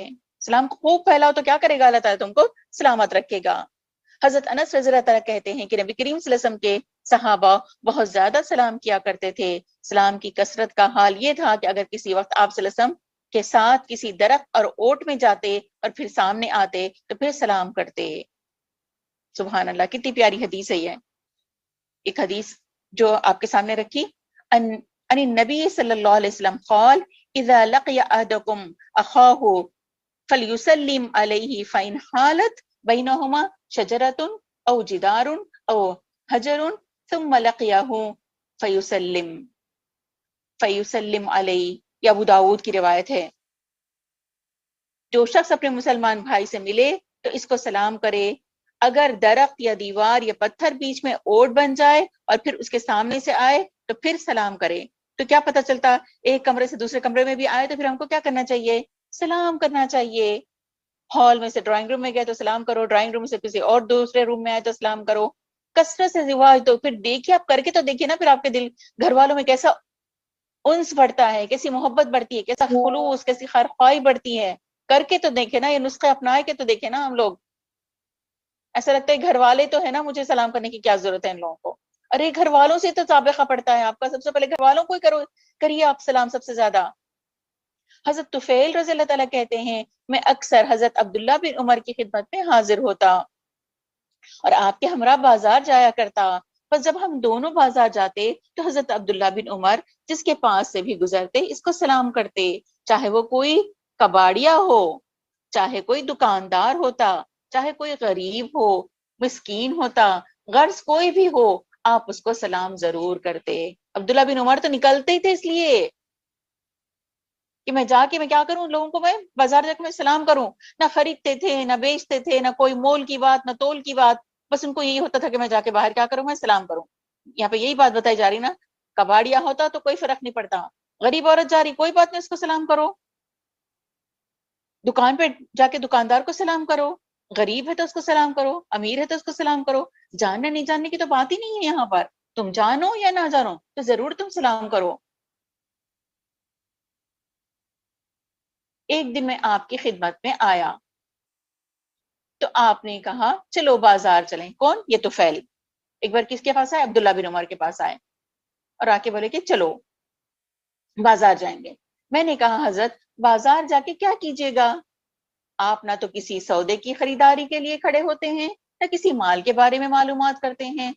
سلام کو خوب پھیلاؤ تو کیا کرے گا، اللہ تعالیٰ تم کو سلامت رکھے گا۔ حضرت انس رضی اللہ تعالیٰ کہتے ہیں کہ نبی کریم صلی اللہ علیہ وسلم کے صحابہ بہت زیادہ سلام کیا کرتے تھے۔ سلام کی کثرت کا حال یہ تھا کہ اگر کسی وقت آپ صلی اللہ علیہ وسلم کے ساتھ کسی درخت اور اوٹ میں جاتے اور پھر سامنے آتے تو پھر سلام کرتے۔ سبحان اللہ، کتنی پیاری حدیث ہے یہ۔ ایک حدیث جو آپ کے سامنے رکھی، ان النبی صلی اللہ علیہ وسلم قال اذا لقی احدکم اخاہ فلیسلم علیہ فإن حالت بینہما شجرۃ او جدار او حجر ثم لقیہ فیسلم علیہ، یہ ابو داؤد کی روایت ہے۔ جو شخص اپنے مسلمان بھائی سے ملے تو اس کو سلام کرے، اگر درخت یا دیوار یا پتھر بیچ میں اوٹ بن جائے اور پھر اس کے سامنے سے آئے تو پھر سلام کرے۔ تو کیا پتہ چلتا، ایک کمرے سے دوسرے کمرے میں بھی آئے تو پھر ہم کو کیا کرنا چاہیے، سلام کرنا چاہیے۔ ہال میں سے ڈرائنگ روم میں گئے تو سلام کرو، ڈرائنگ روم سے کسی اور دوسرے روم میں آئے تو سلام کرو۔ کثرت سے رواج، تو پھر دیکھیے آپ کر کے تو دیکھیے نا، پھر آپ کے دل گھر والوں میں کیسا انس بڑھتا ہے، کیسی محبت بڑھتی ہے، کیسا خلوص، کیسی خیرخواہی بڑھتی ہے۔ کر کے تو دیکھے نا، یہ نسخے اپنا کے تو دیکھے نا ہم لوگ۔ ایسا لگتا ہے گھر والے تو ہے نا، مجھے سلام کرنے کی کیا ضرورت ہے ان لوگوں کو. ارے گھر والوں سے تو سابقہ پڑتا ہے آپ کا، سب سے پہلے گھر والوں کو ہی کریے آپ سلام سب سے زیادہ. حضرت طفیل رضی اللہ تعالیٰ کہتے ہیں میں اکثر حضرت عبداللہ بن عمر کی خدمت میں حاضر ہوتا اور آپ کے ہمراہ بازار جایا کرتا. بس جب ہم دونوں بازار جاتے تو حضرت عبداللہ بن عمر جس کے پاس سے بھی گزرتے اس کو سلام کرتے، چاہے وہ کوئی کباڑیا ہو، چاہے کوئی دکاندار ہوتا، چاہے کوئی غریب ہو، مسکین ہوتا، غرض کوئی بھی ہو، آپ اس کو سلام ضرور کرتے. عبداللہ بن عمر تو نکلتے ہی تھے اس لیے کہ میں جا کے میں کیا کروں، لوگوں کو میں بازار جا کے میں سلام کروں. نہ خریدتے تھے، نہ بیچتے تھے، نہ کوئی مول کی بات، نہ تول کی بات، بس ان کو یہی ہوتا تھا کہ میں جا کے باہر کیا کروں، میں سلام کروں. یہاں پہ یہی بات بتائی جا رہی نا، کباڑیا ہوتا تو کوئی فرق نہیں پڑتا، غریب عورت جا رہی کوئی بات نہیں، اس کو سلام کرو. دکان پہ جا کے دکاندار کو سلام کرو، غریب ہے تو اس کو سلام کرو، امیر ہے تو اس کو سلام کرو. جاننے نہیں جاننے کی تو بات ہی نہیں ہے یہاں پر، تم جانو یا نہ جانو تو ضرور تم سلام کرو. ایک دن میں آپ کی خدمت میں آیا تو آپ نے کہا چلو بازار چلیں. کون؟ یہ طفیل. ایک بار کس کے پاس آئے؟ عبداللہ بن عمر کے پاس آئے اور آ کے بولے کہ چلو بازار جائیں گے. میں نے کہا حضرت بازار جا کے کیا کیجیے گا؟ آپ نہ تو کسی سودے کی خریداری کے لیے کھڑے ہوتے ہیں، نہ کسی مال کے بارے میں معلومات کرتے ہیں،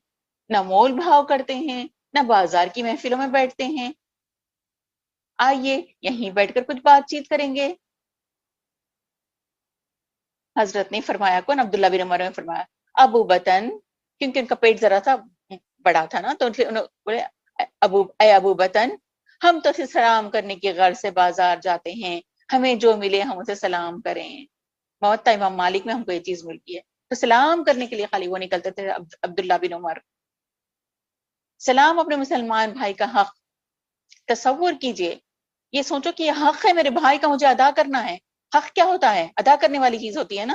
نہ مول بھاؤ کرتے ہیں، نہ بازار کی محفلوں میں بیٹھتے ہیں. آئیے یہیں بیٹھ کر کچھ بات چیت کریں گے. حضرت نے فرمایا، کون؟ عبداللہ بن عمر نے فرمایا ابو بطن، کیونکہ ان کا پیٹ ذرا سا بڑا تھا نا، تو انہوں بولے ابو بطن، ہم تو سلام کرنے کی غرض سے بازار جاتے ہیں، ہمیں جو ملے ہم اسے سلام کریں. موطا امام مالک میں ہم کو یہ چیز ملتی ہے، تو سلام کرنے کے لیے خالی وہ نکلتے تھے عبداللہ بن عمر. سلام اپنے مسلمان بھائی کا حق. تصور کیجئے، یہ سوچو کہ یہ حق ہے میرے بھائی کا، مجھے ادا کرنا ہے. حق کیا ہوتا ہے؟ ادا کرنے والی چیز ہوتی ہے نا.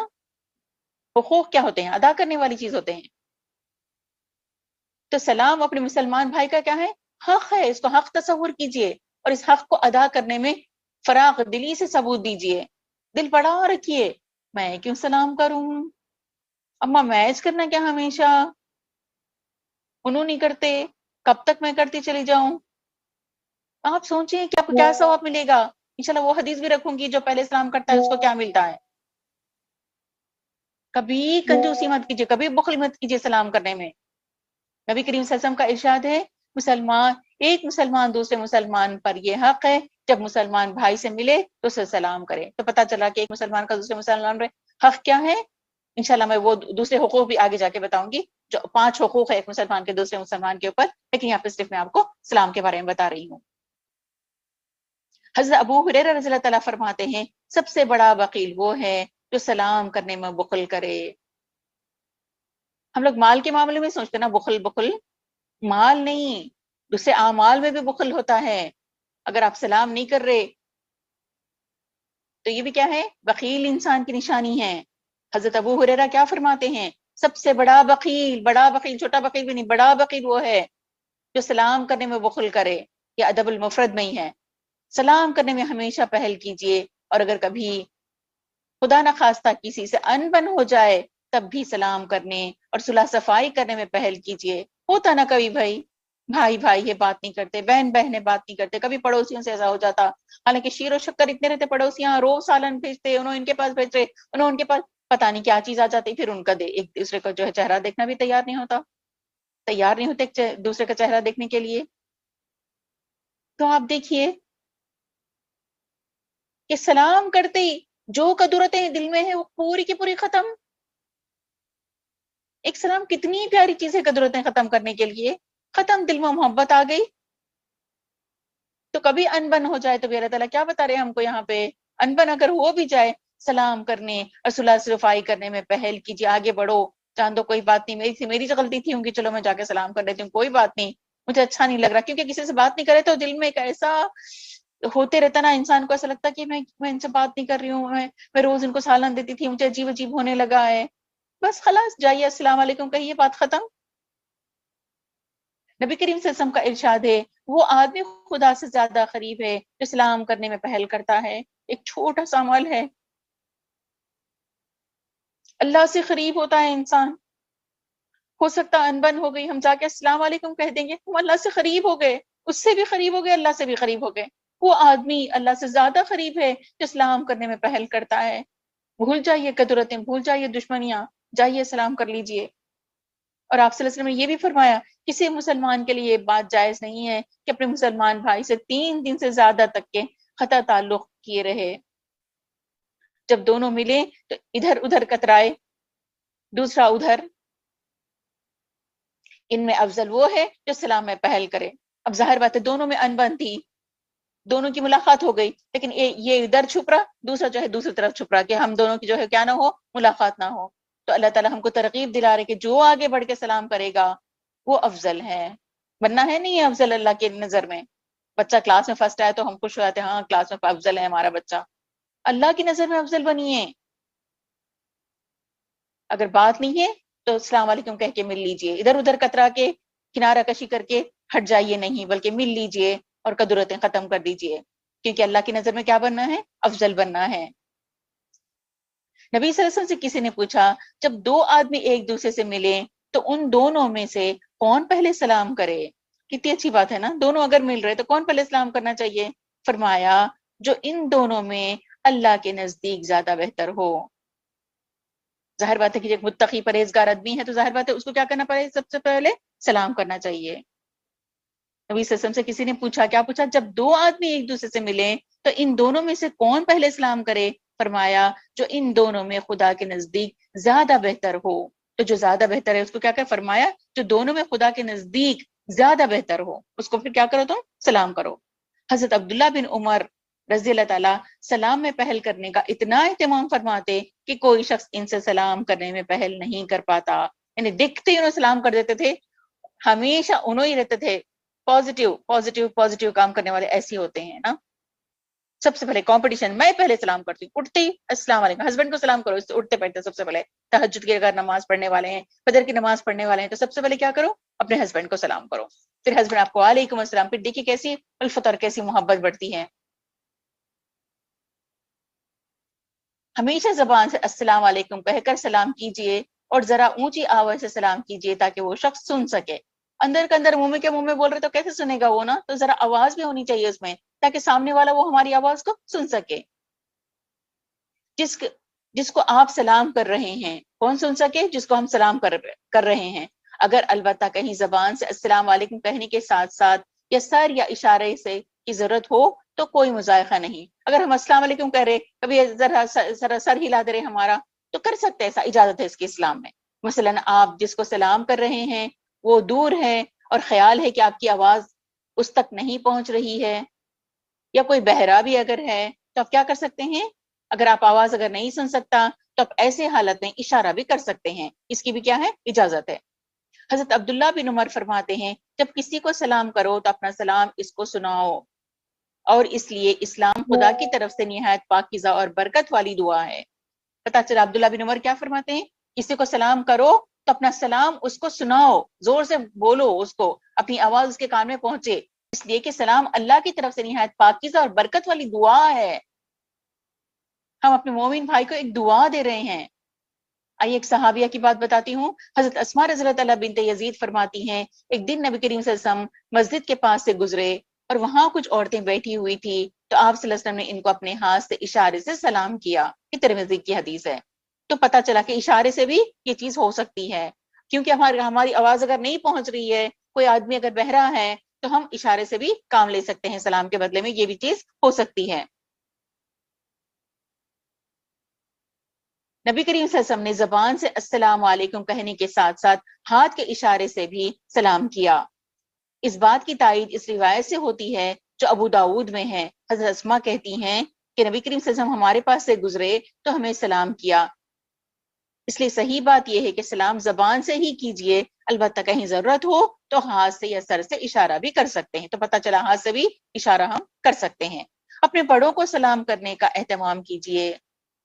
حقوق کیا ہوتے ہیں؟ ادا کرنے والی چیز ہوتے ہیں. تو سلام اپنے مسلمان بھائی کا کیا ہے؟ حق ہے. اس کو حق تصور کیجئے اور اس حق کو ادا کرنے میں فراغ دلی سے ثبوت دیجئے. دل بڑا رکھیے، میں کیوں سلام کروں؟ اما میچ کرنا کیا ہمیشہ؟ انہوں نہیں کرتے، کب تک میں کرتی چلی جاؤں؟ آپ سوچیں کہ آپ کو کیا ثواب ملے گا. انشاءاللہ وہ حدیث بھی رکھوں گی، جو پہلے سلام کرتا ہے اس کو کیا ملتا ہے. کبھی کنجوسی مت کیجیے، کبھی بخل مت کیجیے سلام کرنے میں. نبی کریم صلی اللہ علیہ وسلم کا ارشاد ہے، ایک مسلمان دوسرے مسلمان پر یہ حق ہے جب مسلمان بھائی سے ملے تو اسے سلام کرے. تو پتہ چلا کہ ایک مسلمان کا دوسرے مسلمان پر حق کیا ہے. انشاءاللہ میں وہ دوسرے حقوق بھی آگے جا کے بتاؤں گی، جو 5 حقوق ہے ایک مسلمان کے دوسرے مسلمان کے اوپر، لیکن یہاں پہ صرف میں آپ کو سلام کے بارے میں بتا رہی ہوں. حضرت ابو ہریرہ رضی اللہ تعالیٰ فرماتے ہیں سب سے بڑا بخیل وہ ہے جو سلام کرنے میں بخل کرے. ہم لوگ مال کے معاملے میں سوچتے نا بخل بخل، مال نہیں، دوسرے اعمال میں بھی بخل ہوتا ہے. اگر آپ سلام نہیں کر رہے تو یہ بھی کیا ہے؟ بخیل انسان کی نشانی ہے. حضرت ابو ہریرہ کیا فرماتے ہیں؟ سب سے بڑا بخیل، بڑا بخیل، چھوٹا بخیل بھی نہیں، بڑا بخیل وہ ہے جو سلام کرنے میں بخل کرے. یہ ادب المفرد میں ہی ہے. سلام کرنے میں ہمیشہ پہل کیجئے، اور اگر کبھی خدا نخواستہ کسی سے انبن ہو جائے تب بھی سلام کرنے اور صلح صفائی کرنے میں پہل کیجئے. ہوتا نا کبھی بھائی بھائی یہ بات نہیں کرتے، بہن بہنیں بات نہیں کرتے، کبھی پڑوسیوں سے ایسا ہو جاتا. حالانکہ شیر و شکر اتنے رہتے پڑوسیاں، روز سالن بھیجتے، انہوں ان کے پاس بھیجتے، انہوں ان کے پاس، پتہ نہیں کیا چیز آ جاتی، پھر ان کا ایک دوسرے کو جو ہے چہرہ دیکھنا بھی تیار نہیں ہوتے ایک دوسرے کا چہرہ دیکھنے کے لیے. تو آپ دیکھیے کہ سلام کرتے ہی جو قدرتیں دل میں ہیں وہ پوری کی پوری ختم. ایک سلام کتنی پیاری چیز ہے قدرتیں ختم کرنے کے لیے. ختم، دل میں محبت آ گئی. تو کبھی انبن ہو جائے تو بھی اللہ تعالیٰ کیا بتا رہے ہیں ہم کو یہاں پہ، انبن اگر ہو بھی جائے سلام کرنے اور صلح صفائی کرنے میں پہل کیجیے، آگے بڑھو. جان دو کوئی بات نہیں، میری جو غلطی تھی ہوں گی، چلو میں جا کے سلام کر لیتی ہوں، کوئی بات نہیں، مجھے اچھا نہیں لگ رہا. کیونکہ کسی سے بات نہیں کرے تو دل میں ایک ایسا ہوتے رہتا نا، انسان کو ایسا لگتا کہ میں ان سے بات نہیں کر رہی ہوں، میں روز ان کو سالن دیتی تھی، مجھے عجیب عجیب ہونے لگا ہے. بس خلاص جائیے السلام علیکم کہیے، بات ختم. نبی کریم صلی اللہ علیہ وسلم کا ارشاد ہے وہ آدمی خدا سے زیادہ قریب ہے جو سلام کرنے میں پہل کرتا ہے. ایک چھوٹا سا عمل ہے، اللہ سے قریب ہوتا ہے انسان، ہو سکتا انبن ہو گئی، ہم جا کے السلام علیکم کہہ دیں گے، ہم اللہ سے قریب ہو گئے، اس سے بھی قریب ہو گئے، اللہ سے بھی قریب ہو گئے۔ وہ آدمی اللہ سے زیادہ قریب ہے جو سلام کرنے میں پہل کرتا ہے۔ بھول جائیے قدرتیں، بھول جائیے دشمنیاں، جائیے سلام کر لیجئے۔ اور آپ صلی اللہ علیہ وسلم نے یہ بھی فرمایا، کسی مسلمان کے لیے یہ بات جائز نہیں ہے کہ اپنے مسلمان بھائی سے 3 دن سے زیادہ تک کے قطع تعلق کیے رہے۔ جب دونوں ملے تو ادھر ادھر کترائے، دوسرا ادھر۔ ان میں افضل وہ ہے جو سلام میں پہل کرے۔ اب ظاہر بات ہے دونوں میں انبن تھی، دونوں کی ملاقات ہو گئی، لیکن یہ ادھر چھپ رہا، دوسرا جو ہے دوسری طرف چھپ رہا کہ ہم دونوں کی جو ہے کیا نہ ہو، ملاقات نہ ہو۔ تو اللہ تعالیٰ ہم کو ترغیب دلا رہے کہ جو آگے بڑھ کے سلام کرے گا وہ افضل ہے، ورنہ ہے نہیں ہے افضل اللہ کی نظر میں۔ بچہ کلاس میں فرسٹ آئے تو ہم خوش ہو جاتے ہیں، ہاں کلاس میں افضل ہے ہمارا بچہ۔ اللہ کی نظر میں افضل بنیے۔ اگر بات نہیں ہے تو السلام علیکم کہہ کے مل لیجئے، ادھر ادھر کترا کے کنارہ کشی کر کے ہٹ جائیے نہیں، بلکہ مل لیجئے اور قدرتیں ختم کر دیجئے، کیونکہ اللہ کی نظر میں کیا بننا ہے؟ افضل بننا ہے۔ نبی صلی اللہ علیہ وسلم سے کسی نے پوچھا، جب 2 آدمی ایک دوسرے سے ملیں تو ان دونوں میں سے کون پہلے سلام کرے؟ کتنی اچھی بات ہے نا، دونوں اگر مل رہے تو کون پہلے سلام کرنا چاہیے؟ فرمایا جو ان دونوں میں اللہ کے نزدیک زیادہ بہتر ہو۔ ظاہر بات ہے کہ ایک متقی پرہیزگار آدمی ہے تو ظاہر بات ہے اس کو کیا کرنا پڑے؟ سب سے پہلے سلام کرنا چاہیے۔ نبی صلی اللہ علیہ وسلم سے کسی نے پوچھا، کیا پوچھا؟ جب 2 آدمی ایک دوسرے سے ملیں تو ان دونوں میں سے کون پہلے سلام کرے؟ فرمایا جو ان دونوں میں خدا کے نزدیک زیادہ بہتر ہو۔ تو جو زیادہ بہتر ہے اس کو کیا کہ فرمایا جو دونوں میں خدا کے نزدیک زیادہ بہتر ہو اس کو پھر کیا کرو؟ تم سلام کرو۔ حضرت عبداللہ بن عمر رضی اللہ تعالیٰ سلام میں پہل کرنے کا اتنا اہتمام فرماتے کہ کوئی شخص ان سے سلام کرنے میں پہل نہیں کر پاتا، یعنی دیکھتے ہی انہوں سلام کر دیتے تھے، ہمیشہ انہوں ہی رہتے تھے۔ پازیٹیو کام کرنے والے ایسے ہوتے ہیں نا۔ سب سے پہلے کمپٹیشن، میں پہلے سلام کرتی ہوں، اٹھتے ہی السلام علیکم، ہسبینڈ کو سلام کرو، اس سے اٹھتے بیٹھتے سب سے پہلے تہجد کی اگر نماز پڑھنے والے ہیں، فجر کی نماز پڑھنے والے ہیں تو سب سے پہلے کیا کرو؟ اپنے ہسبینڈ کو سلام کرو، پھر ہسبینڈ آپ کو وعلیکم السلام، پھر دیکھیے کیسی الفت اور کیسی محبت بڑھتی ہے۔ ہمیشہ زبان سے السلام علیکم کہہ کر سلام کیجئے اور ذرا اونچی آواز سے سلام کیجئے تاکہ وہ شخص سن سکے۔ اندر کے اندر منہ کے منہ میں بول رہے تو کیسے سنے گا وہ نا، تو ذرا آواز بھی ہونی چاہیے اس میں تاکہ سامنے والا وہ ہماری آواز کو سن سکے۔ جس کو آپ سلام کر رہے ہیں کون سن سکے؟ جس کو ہم سلام کر رہے ہیں۔ اگر البتہ کہیں زبان سے السلام علیکم کہنے کے ساتھ ساتھ یا سر یا اشارے سے کی ضرورت ہو تو کوئی مذائقہ نہیں۔ اگر ہم السلام علیکم کہہ رہے کبھی ذرا سر ہلا دے رہے ہمارا تو کر سکتے ہیں، ایسا اجازت ہے اس کے اسلام میں۔ مثلا آپ جس کو سلام کر رہے ہیں وہ دور ہے اور خیال ہے کہ آپ کی آواز اس تک نہیں پہنچ رہی ہے، یا کوئی بہرا بھی اگر ہے تو آپ کیا کر سکتے ہیں؟ اگر آپ آواز اگر نہیں سن سکتا تو آپ ایسے حالت میں اشارہ بھی کر سکتے ہیں، اس کی بھی کیا ہے؟ اجازت ہے۔ حضرت عبداللہ بن عمر فرماتے ہیں جب کسی کو سلام کرو تو اپنا سلام اس کو سناؤ، اور اس لیے اسلام خدا کی طرف سے نہایت پاکیزہ اور برکت والی دعا ہے۔ پتا چلا عبداللہ بن عمر کیا فرماتے ہیں؟ کسی کو سلام کرو تو اپنا سلام اس کو سناؤ، زور سے بولو، اس کو اپنی آواز اس کے کان میں پہنچے، اس لیے کہ سلام اللہ کی طرف سے نہایت پاکیزہ اور برکت والی دعا ہے۔ ہم اپنے مومن بھائی کو ایک دعا دے رہے ہیں۔ آئیے ایک صحابیہ کی بات بتاتی ہوں۔ حضرت اسماء رضی اللہ تعالیٰ بنت یزید فرماتی ہیں ایک دن نبی کریم صلی اللہ علیہ وسلم مسجد کے پاس سے گزرے اور وہاں کچھ عورتیں بیٹھی ہوئی تھی تو آپ صلی اللہ علیہ وسلم نے ان کو اپنے ہاتھ سے اشارے سے سلام کیا۔ یہ ترمذی کی حدیث ہے۔ تو پتہ چلا کہ اشارے سے بھی یہ چیز ہو سکتی ہے، کیونکہ ہماری آواز اگر نہیں پہنچ رہی ہے، کوئی آدمی اگر بہرا ہے تو ہم اشارے سے بھی کام لے سکتے ہیں سلام کے بدلے میں، یہ بھی چیز ہو سکتی ہے۔ نبی کریم صلی اللہ علیہ وسلم نے زبان سے السلام علیکم کہنے کے ساتھ ساتھ ہاتھ کے اشارے سے بھی سلام کیا۔ اس بات کی تائید اس روایت سے ہوتی ہے جو ابو داود میں ہے۔ حضرت اسماء کہتی ہیں کہ نبی کریم صلی اللہ علیہ وسلم ہمارے پاس سے گزرے تو ہمیں سلام کیا۔ اس لیے صحیح بات یہ ہے کہ سلام زبان سے ہی کیجئے، البتہ کہیں ضرورت ہو تو ہاتھ سے یا سر سے اشارہ بھی کر سکتے ہیں۔ تو پتہ چلا ہاتھ سے بھی اشارہ ہم کر سکتے ہیں۔ اپنے بڑوں کو سلام کرنے کا اہتمام کیجئے۔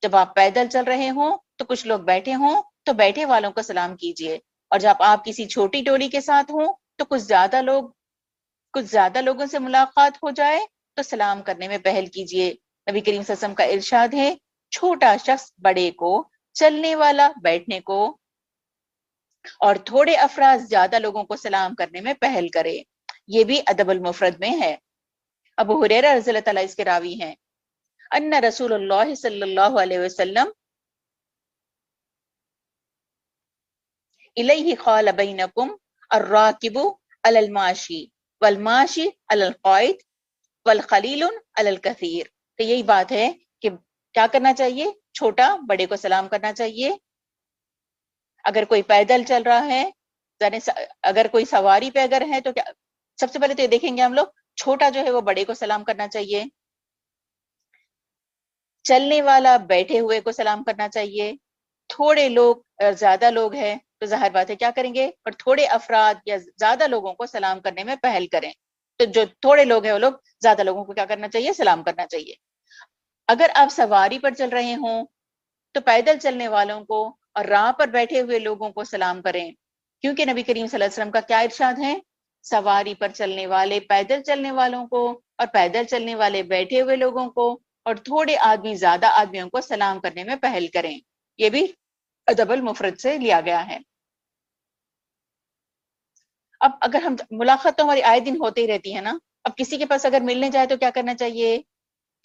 جب آپ پیدل چل رہے ہوں تو کچھ لوگ بیٹھے ہوں تو بیٹھے والوں کو سلام کیجئے، اور جب آپ کسی چھوٹی ٹولی کے ساتھ ہوں تو کچھ زیادہ لوگوں سے ملاقات ہو جائے تو سلام کرنے میں پہل کیجئے۔ نبی کریم صلی اللہ علیہ وسلم کا ارشاد ہے چھوٹا شخص بڑے کو چلنے والا بیٹھنے کو اور تھوڑے افراد زیادہ لوگوں کو سلام کرنے میں پہل کرے. یہ بھی ادب المفرد میں ہے. ابو ہریرہ رضی اللہ تعالیٰ اس کے راوی ہیں. ان رسول اللہ صلی اللہ علیہ وسلم الیہ قال بینکم الراکب علی الماشی والماشی علی القائد والقلیل علی الکثیر. تو یہی بات ہے کہ کیا کرنا چاہیے؟ چھوٹا بڑے کو سلام کرنا چاہیے. اگر کوئی پیدل چل رہا ہے، یعنی اگر کوئی سواری پہ اگر ہے تو کیا، سب سے پہلے تو یہ دیکھیں گے ہم لوگ، چھوٹا جو ہے وہ بڑے کو سلام کرنا چاہیے. چلنے والا بیٹھے ہوئے کو سلام کرنا چاہیے. تھوڑے لوگ زیادہ لوگ ہیں تو ظاہر بات ہے کیا کریں گے، اور تھوڑے افراد یا زیادہ لوگوں کو سلام کرنے میں پہل کریں. تو جو تھوڑے لوگ ہیں وہ لوگ زیادہ لوگوں کو کیا کرنا چاہیے؟ سلام کرنا چاہیے. اگر آپ سواری پر چل رہے ہوں تو پیدل چلنے والوں کو اور راہ پر بیٹھے ہوئے لوگوں کو سلام کریں، کیونکہ نبی کریم صلی اللہ علیہ وسلم کا کیا ارشاد ہے؟ سواری پر چلنے والے پیدل چلنے والوں کو اور پیدل چلنے والے بیٹھے ہوئے لوگوں کو اور تھوڑے آدمی زیادہ آدمیوں کو سلام کرنے میں پہل کریں. یہ بھی ادب المفرد سے لیا گیا ہے. اب اگر ہم ملاقات تو ہماری آئے دن ہوتے ہی رہتی ہے نا. اب کسی کے پاس اگر ملنے جائے تو کیا کرنا چاہیے؟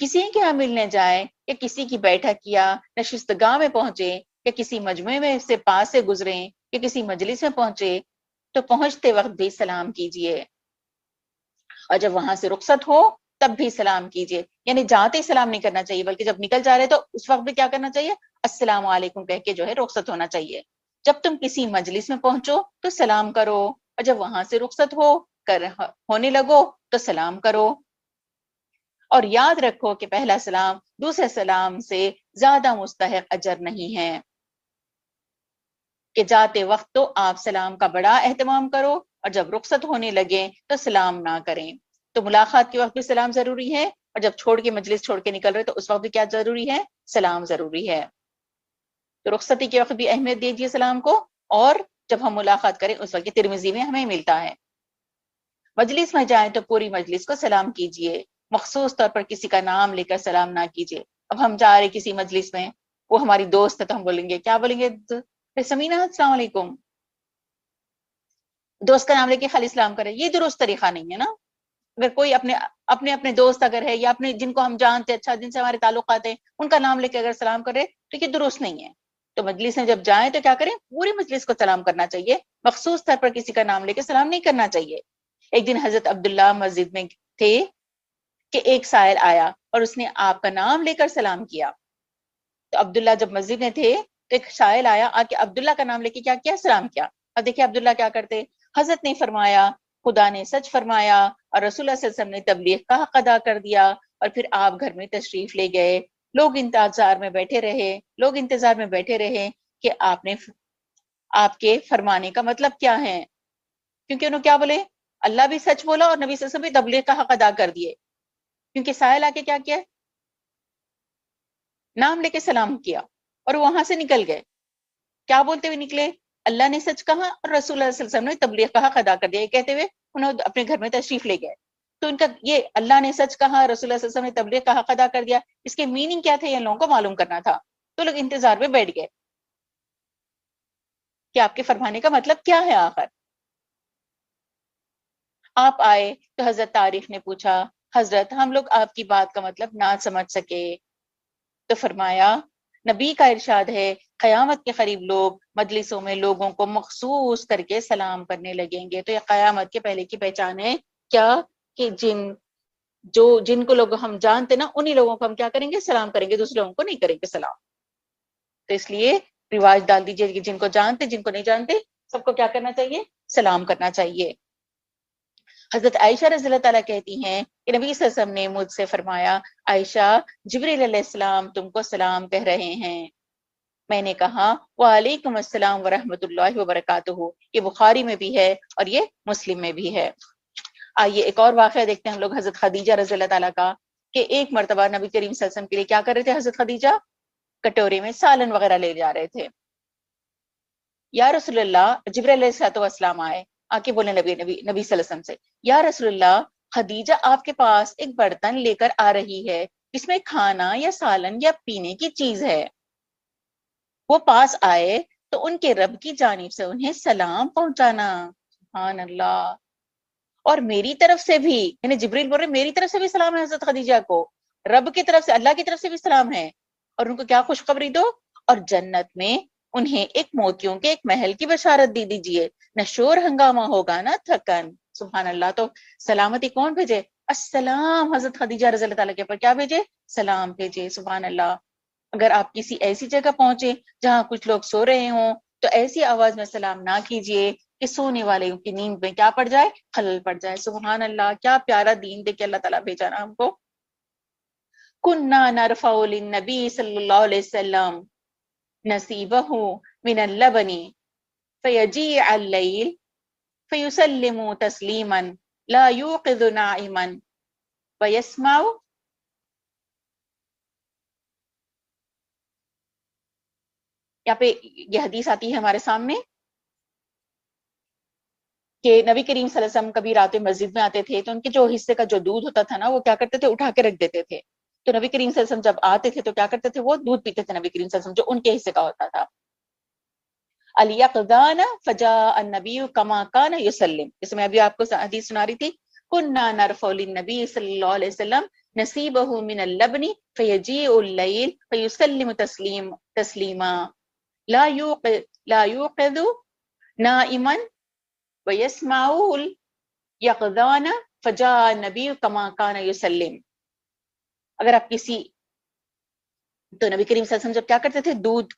کسی کے یہاں ملنے جائے یا کسی کی بیٹھک یا نشست گاہ میں پہنچے یا کسی مجموعے میں سے پاس سے گزریں یا کسی مجلس میں پہنچے تو پہنچتے وقت بھی سلام کیجئے، اور جب وہاں سے رخصت ہو تب بھی سلام کیجئے. یعنی جاتے ہی سلام نہیں کرنا چاہیے، بلکہ جب نکل جا رہے تو اس وقت بھی کیا کرنا چاہیے؟ السلام علیکم کہہ کے جو ہے رخصت ہونا چاہیے. جب تم کسی مجلس میں پہنچو تو سلام کرو، اور جب وہاں سے رخصت ہونے لگو تو سلام کرو. اور یاد رکھو کہ پہلا سلام دوسرے سلام سے زیادہ مستحق اجر نہیں ہے، کہ جاتے وقت تو آپ سلام کا بڑا اہتمام کرو اور جب رخصت ہونے لگے تو سلام نہ کریں. تو ملاقات کے وقت بھی سلام ضروری ہے، اور جب چھوڑ کے مجلس چھوڑ کے نکل رہے تو اس وقت بھی کیا ضروری ہے؟ سلام ضروری ہے. تو رخصتی کے وقت بھی اہمیت دیجیے سلام کو، اور جب ہم ملاقات کریں اس وقت ترمذی میں ہمیں ملتا ہے. مجلس میں جائیں تو پوری مجلس کو سلام کیجیے، مخصوص طور پر کسی کا نام لے کر سلام نہ کیجیے. اب ہم جا رہے کسی مجلس میں، وہ ہماری دوست ہے تو ہم بولیں گے، کیا بولیں گے؟ سمینہ السلام علیکم. دوست کا نام لے کے خالی سلام کرے، یہ درست طریقہ نہیں ہے نا. اگر کوئی اپنے دوست اگر ہے یا اپنے جن کو ہم جانتے اچھا، جن سے ہمارے تعلقات ہیں، ان کا نام لے کے اگر سلام کرے تو یہ درست نہیں ہے. تو مجلس میں جب جائیں تو کیا کریں؟ پوری مجلس کو سلام کرنا چاہیے، مخصوص طور پر کسی کا نام لے کے سلام نہیں کرنا چاہیے. ایک دن حضرت عبداللہ مسجد میں تھے کہ ایک سائل آیا اور اس نے آپ کا نام لے کر سلام کیا. تو عبداللہ جب مسجد میں تھے تو ایک سائل آیا، آ کے عبداللہ کا نام لے کے کیا سلام کیا. اب دیکھیے عبداللہ کیا کرتے، حضرت نے فرمایا، خدا نے سچ فرمایا اور رسول اللہ صلی اللہ علیہ وسلم نے تبلیغ کا حق ادا کر دیا، اور پھر آپ گھر میں تشریف لے گئے. لوگ انتظار میں بیٹھے رہے کہ آپ کے فرمانے کا مطلب کیا ہے. کیونکہ انہوں کیا بولے؟ اللہ بھی سچ بولا اور نبی صلی اللہ علیہ وسلم بھی تبلیغ کا حق ادا کر دیے. کیونکہ سائل آ کے کیا نام لے کے سلام کیا اور وہاں سے نکل گئے. کیا بولتے ہوئے نکلے؟ اللہ نے سچ کہا اور رسول اللہ صلی اللہ علیہ وسلم نے تبلیغ کا حق ادا کر دیا. یہ کہتے ہوئے انہوں اپنے گھر میں تشریف لے گئے. تو ان کا یہ اللہ نے سچ کہا، رسول اللہ صلی اللہ علیہ وسلم نے تبلیغ کا حق ادا کر دیا، اس کے میننگ کیا تھے یہ لوگوں کو معلوم کرنا تھا. تو لوگ انتظار میں بیٹھ گئے کہ آپ کے فرمانے کا مطلب کیا ہے. آخر آپ آئے تو حضرت طارق نے پوچھا، حضرت ہم لوگ آپ کی بات کا مطلب نہ سمجھ سکے. تو فرمایا، نبی کا ارشاد ہے قیامت کے قریب لوگ مجلسوں میں لوگوں کو مخصوص کر کے سلام کرنے لگیں گے. تو یہ قیامت کے پہلے کی پہچان ہے کیا؟ کہ جن کو لوگ ہم جانتے نا، انہی لوگوں کو ہم کیا کریں گے؟ سلام کریں گے، دوسرے لوگوں کو نہیں کریں گے سلام. تو اس لیے رواج ڈال دیجئے کہ جن کو جانتے جن کو نہیں جانتے سب کو کیا کرنا چاہیے؟ سلام کرنا چاہیے. حضرت عائشہ رضی اللہ تعالیٰ کہتی ہیں کہ نبی صلی اللہ علیہ وسلم نے مجھ سے فرمایا، عائشہ جبریل علیہ السلام تم کو سلام کہہ رہے ہیں. میں نے کہا وعلیکم السلام ورحمۃ اللہ وبرکاتہ. یہ بخاری میں بھی ہے اور یہ مسلم میں بھی ہے. آئیے ایک اور واقعہ دیکھتے ہیں ہم لوگ حضرت خدیجہ رضی اللہ تعالیٰ کا، کہ ایک مرتبہ نبی کریم صلی اللہ علیہ وسلم کے لیے کیا کر رہے تھے حضرت خدیجہ؟ کٹورے میں سالن وغیرہ لے جا رہے تھے. یا رسول اللہ، جبریل علیہ السلام آئے، آ کے بولے نبی صلی اللہ علیہ وسلم سے، یا رسول اللہ خدیجہ آپ کے پاس ایک برتن لے کر آ رہی ہے، اس میں کھانا یا سالن یا پینے کی چیز ہے. وہ پاس آئے تو ان کے رب کی جانب سے انہیں سلام پہنچانا. سبحان اللہ. اور میری طرف سے بھی، یعنی جبریل بول رہے میری طرف سے بھی سلام ہے حضرت خدیجہ کو، رب کی طرف سے، اللہ کی طرف سے بھی سلام ہے. اور ان کو کیا خوشخبری دو، اور جنت میں انہیں ایک موتیوں کے ایک محل کی بشارت دی دیجئے، نہ شور ہنگامہ ہوگا نہ تھکن. سبحان اللہ. تو سلامتی کون بھیجے؟ السلام. حضرت خدیجہ رضی اللہ تعالیٰ کے پر کیا بھیجے؟ سلام بھیجے. سبحان اللہ. اگر آپ کسی ایسی جگہ پہنچے جہاں کچھ لوگ سو رہے ہوں تو ایسی آواز میں سلام نہ کیجئے کہ سونے والے کی نیند میں کیا پڑ جائے، خلل پڑ جائے. سبحان اللہ. کیا پیارا دین دے کے اللہ تعالیٰ بھیجا نا ہم کو. کننا نرفع للنبی صلی اللہ علیہ وسلم نصیبہ من اللبن فیجیع اللیل فیسلم تسلیما لا یوقظ نائما ویسمع. یہاں پہ یہ حدیث آتی ہے ہمارے سامنے کہ نبی کریم صلی اللہ علیہ وسلم کبھی رات مسجد میں آتے تھے تو ان کے جو حصے کا جو دودھ ہوتا تھا نا وہ کیا کرتے تھے، اٹھا کے رکھ دیتے تھے. تو نبی کریم صلی اللہ علیہ وسلم جب آتے تھے تو کیا کرتے تھے، وہ دودھ پیتے تھے نبی کریم صلی اللہ علیہ وسلم جو ان کے حصے کا ہوتا تھا. الیقظان فجاء النبی کما کان یسلم، جس میں ابھی آپ کو حدیث سنا رہی تھی، کننا نرفع للنبی صلی اللہ علیہ وسلم نصیبہ من اللبن فیجیء اللیل فیسلم تسلیما لا یوقظ نائما ویسمع الیقظان فجاء النبی کما کان یسلم. اگر آپ کسی، تو نبی کریم صلی اللہ علیہ وسلم جب کیا کرتے تھے، دودھ،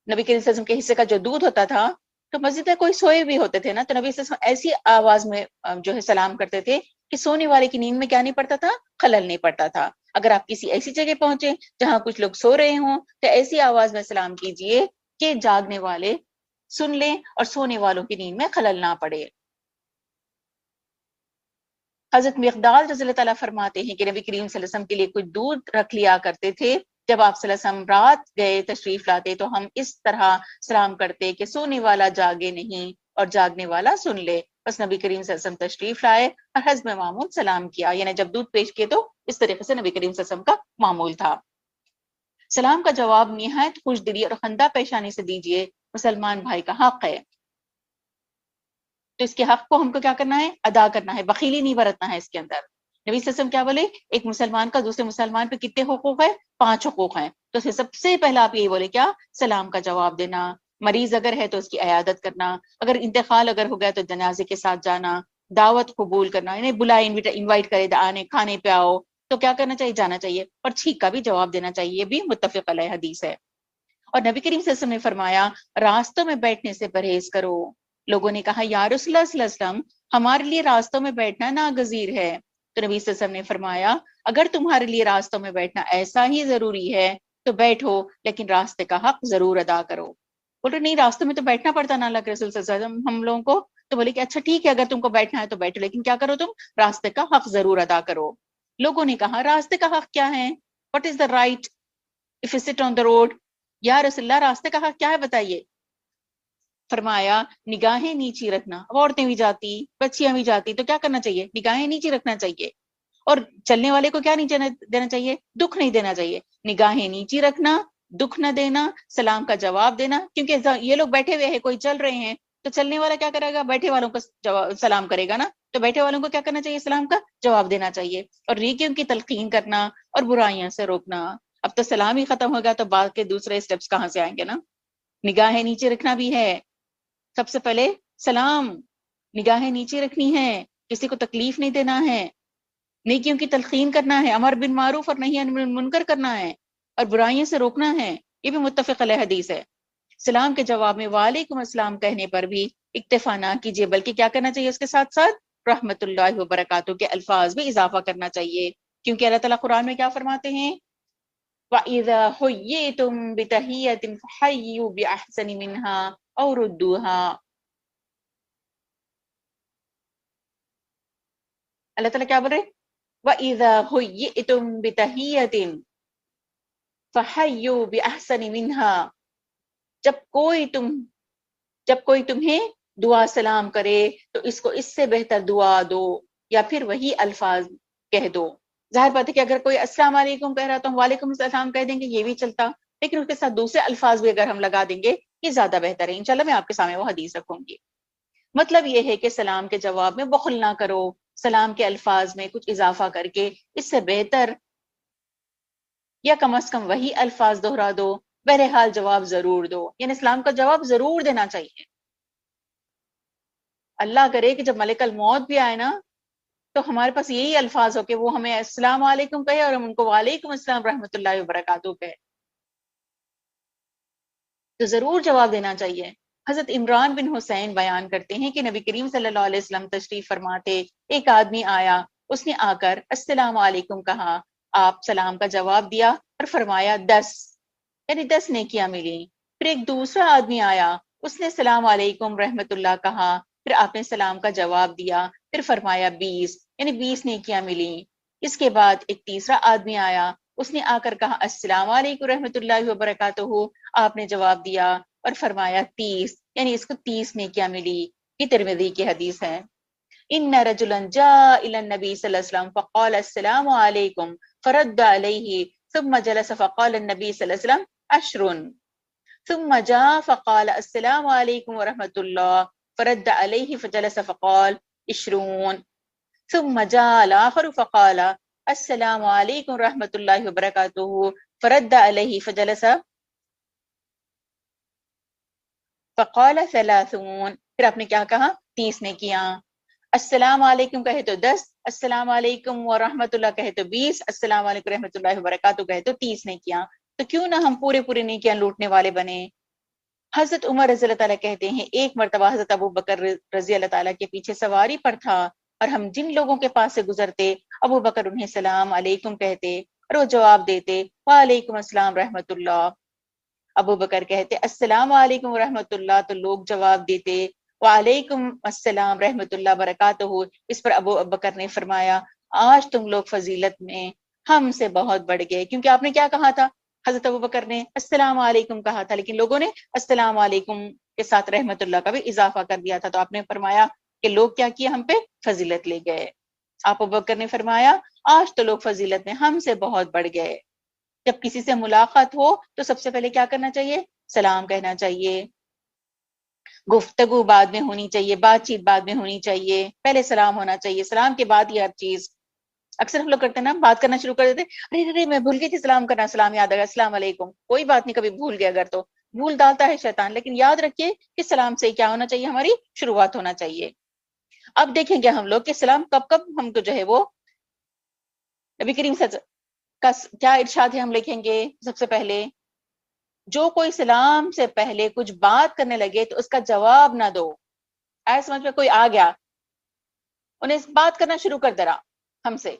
نبی کریم صلی اللہ علیہ وسلم کے حصے کا جو دودھ ہوتا تھا تو مسجد میں کوئی سوئے بھی ہوتے تھے نا تو نبی صلی اللہ علیہ وسلم ایسی آواز میں جو ہے سلام کرتے تھے کہ سونے والے کی نیند میں کیا نہیں پڑتا تھا، خلل نہیں پڑتا تھا. اگر آپ کسی ایسی جگہ پہنچے جہاں کچھ لوگ سو رہے ہوں تو ایسی آواز میں سلام کیجئے کہ جاگنے والے سن لیں اور سونے والوں کی نیند میں خلل نہ پڑے. حضرت مقداد رضی اللہ تعالیٰ فرماتے ہیں کہ نبی کریم صلی اللہ علیہ وسلم کے لیے کچھ دودھ رکھ لیا کرتے تھے. جب آپ صلی اللہ علیہ وسلم رات گئے تشریف لاتے تو ہم اس طرح سلام کرتے کہ سونے والا جاگے نہیں اور جاگنے والا سن لے. بس نبی کریم صلی اللہ علیہ وسلم تشریف لائے اور حسب معمول سلام کیا، یعنی جب دودھ پیش کیے تو اس طریقے سے نبی کریم صلی اللہ علیہ وسلم کا معمول تھا. سلام کا جواب نہایت خوش دلی اور خندہ پیشانی سے دیجئے، مسلمان بھائی کا حق ہے. تو اس کے حق کو ہم کو کیا کرنا ہے، ادا کرنا ہے، بخیلی نہیں برتنا ہے اس کے اندر. نبی صلی اللہ علیہ وسلم کیا بولے، ایک مسلمان کا دوسرے مسلمان پہ کتنے حقوق ہیں، 5 حقوق ہیں. تو سب سے پہلا آپ یہی بولے کیا، سلام کا جواب دینا. مریض اگر ہے تو اس کی عیادت کرنا، اگر انتقال اگر ہو گیا تو جنازے کے ساتھ جانا، دعوت قبول کرنا، یعنی بلائے انوائٹ کرے آنے کھانے پہ آؤ تو کیا کرنا چاہیے، جانا چاہیے. اور چھینک کا بھی جواب دینا چاہیے، یہ بھی متفق علیہ حدیث ہے. اور نبی کریم صلی اللہ علیہ وسلم نے فرمایا راستوں میں بیٹھنے سے پرہیز کرو. لوگوں نے کہا یا رسول اللہ صلی اللہ علیہ وسلم ہمارے لیے راستوں میں بیٹھنا ناگزیر ہے. تو نبی صلی اللہ علیہ وسلم نے فرمایا اگر تمہارے لیے راستوں میں بیٹھنا ایسا ہی ضروری ہے تو بیٹھو، لیکن راستے کا حق ضرور ادا کرو. بولے نہیں راستوں میں تو بیٹھنا پڑتا نا اللہ کے رسول صلی اللہ علیہ وسلم ہم لوگوں کو. تو بولے کہ اچھا ٹھیک ہے اگر تم کو بیٹھنا ہے تو بیٹھو، لیکن کیا کرو تم، راستے کا حق ضرور ادا کرو. لوگوں نے کہا راستے کا حق کیا ہے، what is the right if you sit on the road, یا رسول اللہ راستے کا حق کیا ہے بتائیے. فرمایا نگاہیں نیچی رکھنا. اب عورتیں بھی جاتی، بچیاں بھی جاتی تو کیا کرنا چاہیے، نگاہیں نیچی رکھنا چاہیے. اور چلنے والے کو کیا نہیں دینا چاہیے، دکھ نہیں دینا چاہیے. نگاہیں نیچی رکھنا، دکھ نہ دینا، سلام کا جواب دینا. کیونکہ یہ لوگ بیٹھے ہوئے ہیں، کوئی چل رہے ہیں تو چلنے والا کیا کرے گا، بیٹھے والوں کو سلام کرے گا نا. تو بیٹھے والوں کو کیا کرنا چاہیے، سلام کا جواب دینا چاہیے. اور نیکیوں کی تلقین کرنا اور برائیاں سے روکنا. اب تو سلام ہی ختم ہوگا تو بعد کے دوسرے اسٹیپس کہاں سے آئیں گے نا. نگاہیں نیچے رکھنا بھی ہے، سب سے پہلے سلام، نگاہیں نیچے رکھنی ہے، کسی کو تکلیف نہیں دینا ہے، نیکیوں کی تلقین کرنا ہے، امر بن معروف اور نہی عن منکر کرنا ہے، اور برائیوں سے روکنا ہے. یہ بھی متفق علیہ حدیث ہے. سلام کے جواب میں وعلیکم السلام کہنے پر بھی اکتفا نہ کیجیے، بلکہ کیا کرنا چاہیے، اس کے ساتھ ساتھ رحمت اللہ وبرکاتہ کے الفاظ بھی اضافہ کرنا چاہیے. کیونکہ اللہ تعالیٰ قرآن میں کیا فرماتے ہیں، وَإِذَا حُيِّيتُم بِتَحِيَّةٍ فَحَيُّوا بِأَحْسَنِ مِنْهَا أَوْ رُدُّوهَا. اللہ تعالیٰ کیا بول رہے، وَإِذَا حُيِّئْتُم بِتَحِيَّةٍ فَحَيُّوا بِأَحْسَنِ مِنْهَا. جب کوئی تمہیں دعا سلام کرے تو اس کو اس سے بہتر دعا دو یا پھر وہی الفاظ کہہ دو. ظاہر بات ہے کہ اگر کوئی السلام علیکم کہہ رہا تو ہم وعلیکم السلام کہہ دیں گے، یہ بھی چلتا. لیکن اس کے ساتھ دوسرے الفاظ بھی اگر ہم لگا دیں گے یہ زیادہ بہتر ہے. انشاءاللہ میں آپ کے سامنے وہ حدیث رکھوں گی. مطلب یہ ہے کہ سلام کے جواب میں بخل نہ کرو، سلام کے الفاظ میں کچھ اضافہ کر کے اس سے بہتر یا کم از کم وہی الفاظ دہرا دو، بہرحال جواب ضرور دو. یعنی اسلام کا جواب ضرور دینا چاہیے. اللہ کرے کہ جب ملک الموت بھی آئے نا تو ہمارے پاس یہی الفاظ ہو کہ وہ ہمیں السلام علیکم کہے اور ہم ان کو وعلیکم السلام رحمۃ اللہ وبرکاتہ کہے، تو ضرور جواب دینا چاہیے. حضرت عمران بن حسین بیان کرتے ہیں کہ نبی کریم صلی اللہ علیہ وسلم تشریف فرما تھے. ایک آدمی آیا، اس نے آ کر السلام علیکم کہا، آپ سلام کا جواب دیا اور فرمایا 10، یعنی 10 نیکیاں ملی. پھر ایک دوسرا آدمی آیا، اس نے السلام علیکم رحمت اللہ کہا، پھر آپ نے سلام کا جواب دیا، پھر فرمایا 20، یعنی 20 نیکیاں ملی. اس کے بعد ایک تیسرا آدمی آیا، اس نے آ کر کہا السلام علیکم رحمت اللہ وبرکاتہ، آپ نے جواب دیا اور فرمایا 30، یعنی اس کو 30 نیکیاں ملی. یہ ترمذی کی حدیث ہے. ان رجلا جاء الى النبي صلی اللہ علیہ وسلم فقال السلام علیکم فرد علیہ ثم جلس فقال النبي صلی اللہ علیہ وسلم 10، ثم جاء فقال السلام علیکم ورحمۃ اللہ فرد علیہ فجلس فقال 20، ثم جاء الآخر فقال السلام علیکم رحمۃ اللہ وبرکاتہ فرد علیہ فجلس فقال 30، پھر آپ نے کیا کہا 30 نے کیا. السلام علیکم کہے تو 10، السلام علیکم ورحمۃ اللہ کہے تو 20، السلام علیکم رحمۃ اللہ وبرکاتہ کہے تو 30 نے کیا. تو کیوں نہ ہم پورے نیکیاں لوٹنے والے بنے. حضرت عمر رضی اللہ تعالیٰ کہتے ہیں ایک مرتبہ حضرت ابو بکر رضی اللہ تعالیٰ کے پیچھے سواری پر تھا اور ہم جن لوگوں کے پاس سے گزرتے ابو بکر انہیں سلام علیکم کہتے اور وہ جواب دیتے وعلیکم السلام رحمۃ اللہ. ابو بکر کہتے السلام علیکم ورحمۃ اللہ، تو لوگ جواب دیتے وعلیکم السلام رحمۃ اللہ وبرکاتہ. اس پر ابو بکر نے فرمایا آج تم لوگ فضیلت میں ہم سے بہت بڑھ گئے، کیونکہ آپ نے کیا کہا تھا، حضرت ابو بکر نے السلام علیکم کہا تھا لیکن لوگوں نے السلام علیکم کے ساتھ رحمت اللہ کا بھی اضافہ کر دیا تھا. تو آپ نے فرمایا کہ لوگ کیا کیا، ہم پہ فضیلت لے گئے. آپ ابو بکر نے فرمایا آج تو لوگ فضیلت میں ہم سے بہت بڑھ گئے. جب کسی سے ملاقات ہو تو سب سے پہلے کیا کرنا چاہیے، سلام کہنا چاہیے. گفتگو بعد میں ہونی چاہیے، بات چیت بعد میں ہونی چاہیے، پہلے سلام ہونا چاہیے، سلام کے بعد یہ ہر چیز. اکثر ہم لوگ کرتے ہیں نا، بات کرنا شروع کر دیتے ارے میں بھول گئی تھی سلام کرنا، سلام یاد آ گیا السلام علیکم. کوئی بات نہیں، کبھی بھول گیا اگر تو بھول ڈالتا ہے شیطان، لیکن یاد رکھیے کہ سلام سے کیا ہونا چاہیے، ہماری شروعات ہونا چاہیے. اب دیکھیں گے ہم لوگ کہ سلام کب ہم کو جو ہے وہ نبی کریم صلی اللہ علیہ وسلم کا کیا ارشاد ہے. ہم لکھیں گے سب سے پہلے جو کوئی سلام سے پہلے کچھ بات کرنے لگے تو اس کا جواب نہ دو. ایسا سمجھ میں کوئی آ گیا انہیں بات کرنا شروع کر دے رہا ہم سے،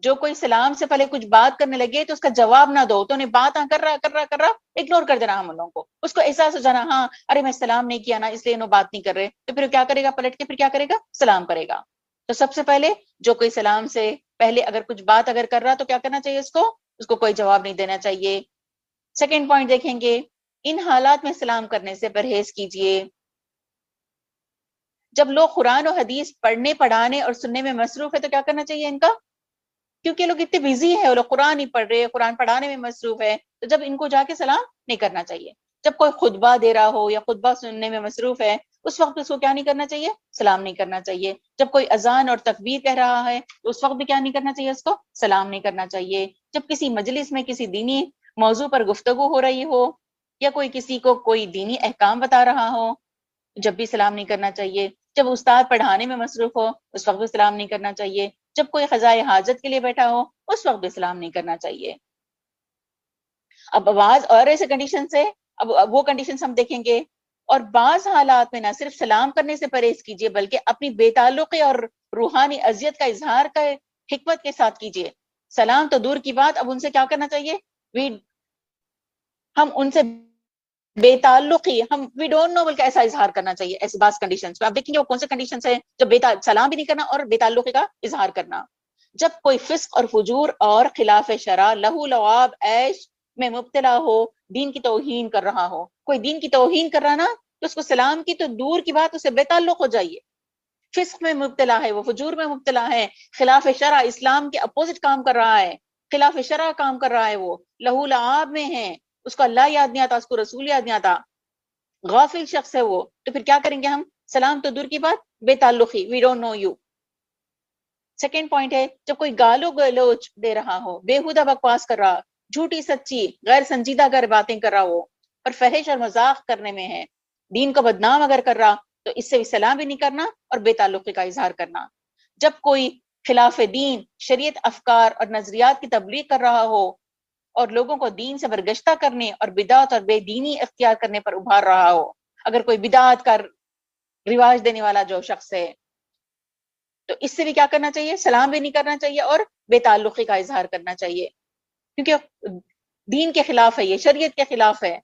جو کوئی سلام سے پہلے کچھ بات کرنے لگے تو اس کا جواب نہ دو. تو انہیں بات کر رہا اگنور کر دینا ہم لوگوں کو. اس کو احساس ہو جانا ہاں ارے میں سلام نہیں کیا نا اس لیے انہوں بات نہیں کر رہے، تو پھر کیا کرے گا، پلٹ کے پھر کیا کرے گا، سلام کرے گا. تو سب سے پہلے جو کوئی سلام سے پہلے اگر کچھ بات اگر کر رہا تو کیا کرنا چاہیے، اس کو کوئی جواب نہیں دینا چاہیے. سیکنڈ پوائنٹ دیکھیں گے، ان حالات میں سلام کرنے سے پرہیز کیجیے جب لوگ قرآن و حدیث پڑھنے پڑھانے اور سننے میں مصروف ہے. تو کیا کرنا چاہیے ان کا، کیونکہ لوگ اتنے بزی ہیں، وہ لوگ قرآن ہی پڑھ رہے ہیں، قرآن پڑھانے میں مصروف ہے، تو جب ان کو جا کے سلام نہیں کرنا چاہیے. جب کوئی خطبہ دے رہا ہو یا خطبہ سننے میں مصروف ہے اس وقت اس کو کیا نہیں کرنا چاہیے، سلام نہیں کرنا چاہیے. جب کوئی اذان اور تکبیر کہہ رہا ہے تو اس وقت بھی کیا نہیں کرنا چاہیے، اس کو سلام نہیں کرنا چاہیے. جب کسی مجلس میں کسی دینی موضوع پر گفتگو ہو رہی ہو یا کوئی کسی کو کوئی دینی احکام بتا رہا ہو جب بھی سلام نہیں کرنا چاہیے. جب استاد پڑھانے میں مصروف ہو اس وقت بھی سلام نہیں کرنا چاہیے. جب کوئی قضائے حاجت کے لیے بیٹھا ہو اس وقت بھی سلام نہیں کرنا چاہیے. اب بعض اور ایسے کنڈیشن سے اب وہ کنڈیشنز ہم دیکھیں گے. اور بعض حالات میں نہ صرف سلام کرنے سے پرہیز کیجیے بلکہ اپنی بے تعلقی اور روحانی اذیت کا اظہار کا حکمت کے ساتھ کیجیے. سلام تو دور کی بات، اب ان سے کیا کرنا چاہیے، ہم ان سے بے تعلقی، ہم وی ڈونٹ نو بلکہ ایسا اظہار کرنا چاہیے. ایسی بعض کنڈیشنز آپ دیکھیں گے وہ کون سے کنڈیشنز ہیں جب سلام بھی نہیں کرنا اور بے تعلقی کا اظہار کرنا. جب کوئی فسق اور فجور اور خلاف شرع لہو لعاب عیش میں مبتلا ہو، دین کی توہین کر رہا ہو، کوئی دین کی توہین کر رہا نا تو اس کو سلام کی تو دور کی بات، اسے بے تعلق ہو جائیے. فسق میں مبتلا ہے، وہ فجور میں مبتلا ہے، خلاف شرع اسلام کے اپوزٹ کام کر رہا ہے، خلاف شرع کام کر رہا ہے، وہ لہو لعاب میں ہے، اس کو اللہ یاد نہیں آتا، اس کو رسول یاد نہیں آتا، غافل شخص ہے وہ، تو پھر کیا کریں گے ہم؟ سلام تو دور کی بات، بے تعلقی، we don't know you. Second point ہے جب کوئی گالو گلوچ دے رہا ہو، بےہودہ بکواس کر رہا، جھوٹی سچی غیر سنجیدہ اگر باتیں کر رہا ہو اور فحش اور مذاق کرنے میں ہے، دین کو بدنام اگر کر رہا، تو اس سے بھی سلام بھی نہیں کرنا اور بے تعلقی کا اظہار کرنا۔ جب کوئی خلاف دین، شریعت، افکار اور نظریات کی تبلیغ کر رہا ہو اور لوگوں کو دین سے برگشتہ کرنے اور بدعت اور بے دینی اختیار کرنے پر ابھار رہا ہو، اگر کوئی بدعت کا رواج دینے والا جو شخص ہے، تو اس سے بھی کیا کرنا چاہیے؟ سلام بھی نہیں کرنا چاہیے اور بے تعلقی کا اظہار کرنا چاہیے، کیونکہ دین کے خلاف ہے، یہ شریعت کے خلاف ہے،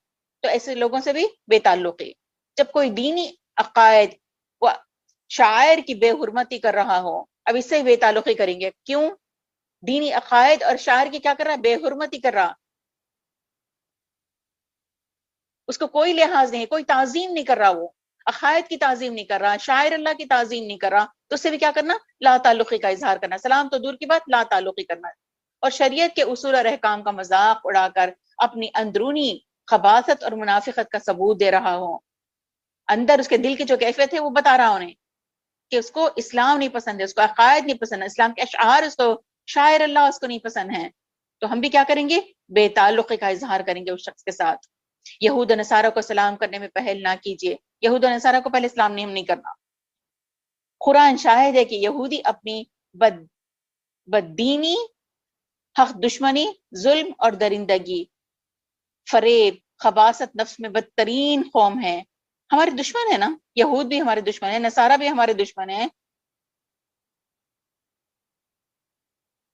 تو ایسے لوگوں سے بھی بے تعلقی۔ جب کوئی دینی عقائد و شاعر کی بے حرمتی کر رہا ہو، اب اس سے بے تعلقی کریں گے، کیوں؟ دینی عقائد اور شاعر کی کیا کر رہا ہے؟ بے حرمتی کر رہا، اس کو کوئی لحاظ نہیں، کوئی تعظیم نہیں کر رہا، وہ عقائد کی تعظیم نہیں کر رہا، شاعر اللہ کی تعظیم نہیں کر رہا، تو اس سے بھی کیا کرنا؟ لا تعلقی کا اظہار کرنا۔ سلام تو دور کی بات، لا تعلقی کرنا، اور شریعت کے اصول اور احکام کا مذاق اڑا کر اپنی اندرونی خباثت اور منافقت کا ثبوت دے رہا ہو، اندر اس کے دل کی جو کیفیت ہے وہ بتا رہا انہیں کہ اس کو اسلام نہیں پسند ہے، اس کو عقائد نہیں پسند ہے، اسلام کے اشعار، اس کو شاعر اللہ اس کو نہیں پسند ہے، تو ہم بھی کیا کریں گے؟ بے تعلقی کا اظہار کریں گے اس شخص کے ساتھ۔ یہود و نصارہ کو سلام کرنے میں پہل نہ کیجیے، یہود و نصارہ کو پہلے سلام نہیں کرنا۔ قرآن شاہد ہے کہ یہودی اپنی بددینی، حق دشمنی، ظلم اور درندگی، فریب، خباثت نفس میں بدترین قوم ہے، ہمارے دشمن ہے نا، یہود بھی ہمارے دشمن ہیں، نصارہ بھی ہمارے دشمن ہیں۔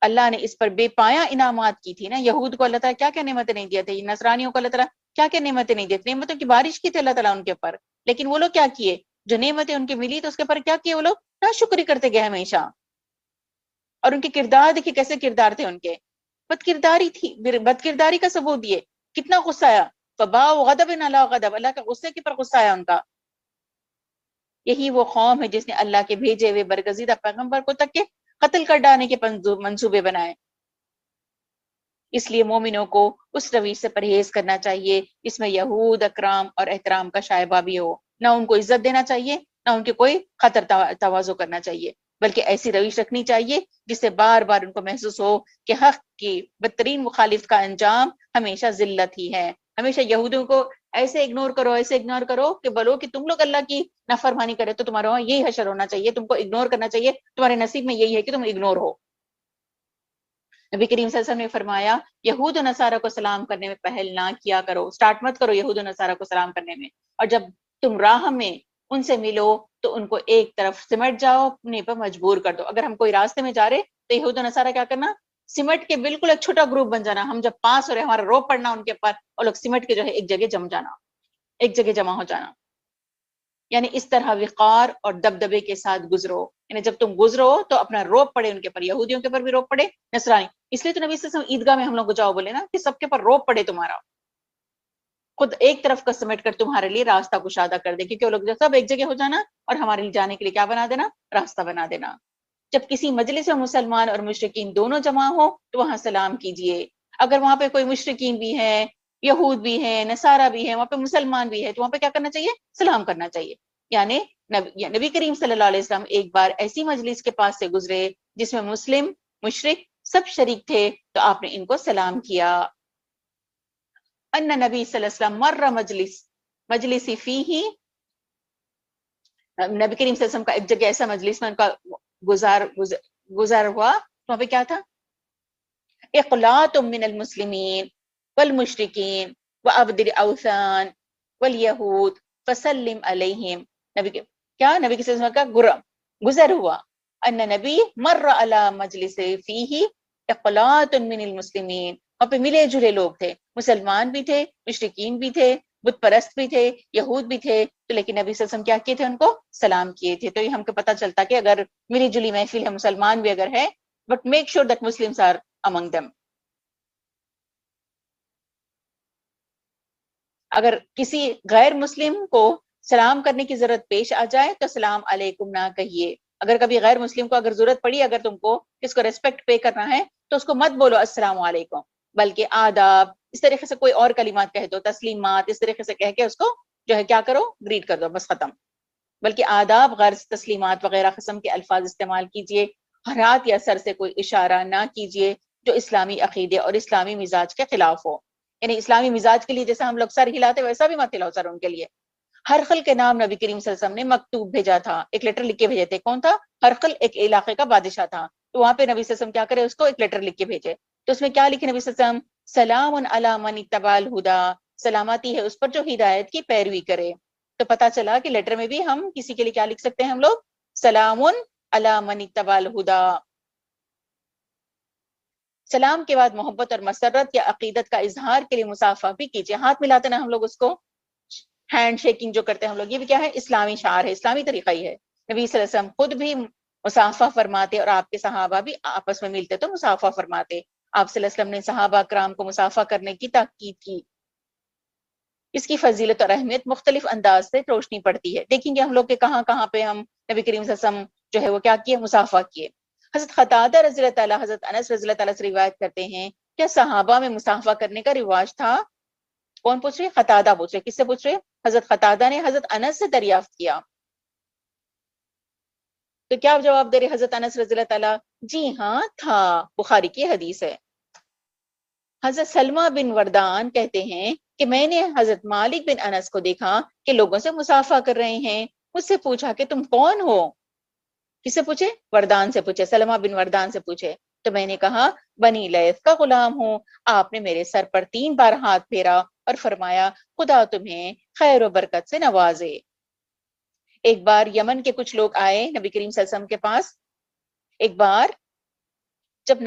اللہ نے اس پر بے پایا انعامات کی تھی نا، یہود کو اللہ تعالیٰ کیا کیا نعمتیں نہیں دیے تھے، نصرانیوں کو اللہ تعالیٰ کیا کیا نعمتیں نہیں دیتے، نعمتوں کی بارش کی تھی اللہ تعالیٰ ان کے پر، لیکن وہ لوگ کیا کیے؟ جو نعمتیں ان کے ملی تو اس کے پر کیا کیے وہ لوگ؟ ناشکری کرتے گئے ہمیشہ، اور ان کے کردار دیکھیے کیسے کردار تھے ان کے، بد کرداری تھی، بد کرداری کا ثبوت دیے، کتنا غصہ آیا، فباء غضب علی غضب، اللہ کا غصے کے پر غصہ آیا ان کا۔ یہی وہ قوم ہے جس نے اللہ کے بھیجے ہوئے برگزیدہ پیغمبر کو تک کے قتل کر ڈالنے کے منصوبے بنائے۔ اس لیے مومنوں کو اس رویش سے پرہیز کرنا چاہیے جس میں یہود اکرام اور احترام کا شائبہ بھی ہو، نہ ان کو عزت دینا چاہیے، نہ ان کے کوئی خطر تواضع کرنا چاہیے، بلکہ ایسی رویش رکھنی چاہیے جس سے بار بار ان کو محسوس ہو کہ حق کی بدترین مخالف کا انجام ہمیشہ ذلت ہی ہے۔ ہمیشہ یہودیوں کو ایسے اگنور کرو، ایسے اگنور کرو کہ بولو کہ تم لوگ اللہ کی نافرمانی کرے تو تمہارا وہاں یہی حشر ہونا چاہیے، تم کو اگنور کرنا چاہیے، تمہارے نصیب میں یہی ہے کہ تم اگنور ہو۔ نبی کریم صلی اللہ علیہ وسلم نے فرمایا یہود و نصارہ کو سلام کرنے میں پہل نہ کیا کرو، سٹارٹ مت کرو یہود و نصارہ کو سلام کرنے میں، اور جب تم راہ میں ان سے ملو تو ان کو ایک طرف سمٹ جاؤ، اپنے پر مجبور کر دو۔ اگر ہم کوئی راستے میں جا رہے تو یہود و نصارہ کیا کرنا؟ سمٹ کے بالکل ایک چھوٹا گروپ بن جانا، ہم جب پاس ہو رہے ہمارا روپ پڑنا ان کے پر، اور لوگ سمٹ کے جو ہے ایک جگہ جم جانا، ایک جگہ جمع ہو جانا، یعنی اس طرح وقار اور دبدبے کے ساتھ گزرو، یعنی جب تم گزرو تو اپنا روپ پڑے ان کے پر، یہودیوں کے پر بھی روپ پڑے، نصرانی، اس لیے تو نبی صلی اللہ علیہ وسلم عیدگاہ میں ہم لوگ کو جاؤ بولے نا کہ سب کے پر روپ پڑے تمہارا، خود ایک طرف کا سمیٹ کر تمہارے لیے راستہ کشادہ کر دے، کیونکہ وہ لوگ سب ایک جگہ ہو جانا اور ہمارے لیے جانے کے لیے کیا بنا دینا؟ راستہ بنا دینا۔ جب کسی مجلس میں مسلمان اور مشرکین دونوں جمع ہو تو وہاں سلام کیجئے، اگر وہاں پہ کوئی مشرکین بھی ہیں، یہود بھی ہیں، نصارہ بھی ہیں، وہاں پہ مسلمان بھی ہے، تو وہاں پہ کیا کرنا چاہیے؟ سلام کرنا چاہیے۔ یعنی نبی کریم صلی اللہ علیہ وسلم ایک بار ایسی مجلس کے پاس سے گزرے جس میں مسلم، مشرک سب شریک تھے، تو آپ نے ان کو سلام کیا۔ ان نبی صلی اللہ علیہ وسلم مر مجلسی فیہ، نبی کریم صلی اللہ علیہ وسلم کا ایک جگہ ایسا مجلس میں ان کا گزار ہوا، وہاں پہ کیا تھا؟ اقلاۃ من المسلمین والمشرکین وعبد الاوثان والیہود فسلم علیہم، نبی کے کیا؟ نبی کے صلی اللہ علیہ وسلم کا گزر ہوا، ان نبی مر علی مجلس فیہ اقلاۃ من المسلمین، وہاں پہ ملے جلے لوگ تھے، مسلمان بھی تھے، مشرکین بھی تھے، بت پرست بھی تھے، یہود بھی تھے، تو لیکن نبی صلی اللہ علیہ وسلم کیا کیے تھے؟ ان کو سلام کیے تھے۔ تو یہ ہم کو پتہ چلتا کہ اگر ملی جلی محفل ہے، مسلمان بھی اگر ہے، but make sure that Muslims are among them۔ اگر کسی غیر مسلم کو سلام کرنے کی ضرورت پیش آ جائے تو سلام علیکم نہ کہیے، اگر کبھی غیر مسلم کو اگر ضرورت پڑی، اگر تم کو اس کو ریسپیکٹ پے کرنا ہے تو اس کو مت بولو السلام علیکم، بلکہ آداب، اس طریقے سے کوئی اور کلمات کہہ دو، تسلیمات، اس طریقے سے کہہ کے اس کو جو ہے کیا کرو، گریٹ کر دو، بس ختم. بلکہ آداب، غرض، تسلیمات وغیرہ قسم کے الفاظ استعمال کیجئے. ہاتھ یا سر سے کوئی اشارہ نہ کیجئے جو اسلامی عقیدے اور اسلامی مزاج کے خلاف ہو. یعنی اسلامی مزاج کے لیے جیسا ہم لوگ سر ہلاتے ویسا بھی مت ہلاؤ سر ان کے لیے. ہرقل کے نام نبی کریم صلی اللہ علیہ وسلم نے مکتوب بھیجا تھا، ایک لیٹر لکھ کے بھیجے تھے. کون تھا؟ ہرقل، ایک علاقے کا بادشاہ تھا. تو وہاں پہ نبی صلی اللہ علیہ وسلم کیا کرے، اس کو ایک لیٹر لکھ کے بھیجے. تو اس میں کیا لکھے نبی صلی اللہ علیہ وسلم؟ سلام علی من اتبع الہدی، سلامتی ہے اس پر جو ہدایت کی پیروی کرے. تو پتا چلا کہ لیٹر میں بھی ہم کسی کے لیے کیا لکھ سکتے ہیں ہم لوگ؟ سلام علی من اتبع الہدی. سلام کے بعد محبت اور مسرت یا عقیدت کا اظہار کے لیے مصافحہ بھی کیجیے. ہاتھ ملاتے نا ہم لوگ اس کو، ہینڈ شیکنگ جو کرتے ہیں ہم لوگ، یہ بھی کیا ہے؟ اسلامی شعار ہے، اسلامی طریقہ ہی ہے. نبی صلی اللہ علیہ وسلم خود بھی مصافحہ فرماتے اور آپ کے صحابہ بھی آپس میں ملتے تو مصافحہ فرماتے. آپ صلی اللہ علیہ وسلم نے صحابہ کرام کو مصافحہ کرنے کی تاکید کی. اس کی فضیلت اور اہمیت مختلف انداز سے روشنی پڑتی ہے. دیکھیں گے ہم لوگ کہ کہاں کہاں پہ ہم نبی کریم صلی اللہ علیہ وسلم جو ہے وہ کیا کیے؟ مصافحہ کیے. حضرت قتادہ رضی اللہ تعالیٰ، حضرت انس رضی اللہ تعالیٰ سے روایت کرتے ہیں، کیا صحابہ میں مصافحہ کرنے کا رواج تھا؟ کون پوچھ رہے؟ قتادہ پوچھ رہے. کس سے پوچھ رہے؟ حضرت قتادہ نے حضرت انس سے دریافت کیا. تو کیا جواب دے رہے حضرت انس رضی اللہ تعالیٰ؟ جی ہاں تھا، بخاری کی حدیث ہے. حضرت سلمہ بن وردان کہتے ہیں کہ میں نے حضرت مالک بن انس کو دیکھا کہ لوگوں سے مصافحہ کر رہے ہیں. مجھ سے پوچھا کہ تم کون ہو؟ کس سے پوچھے؟ وردان سے پوچھے، سلمہ بن وردان سے پوچھے. تو میں نے کہا بنی لیث کا غلام ہوں. آپ نے میرے سر پر 3 بار ہاتھ پھیرا اور فرمایا خدا تمہیں خیر و برکت سے نوازے. ایک بار یمن کے کچھ لوگ آئے نبی کریم صلی اللہ علیہ وسلم کے پاس. ایک بار جب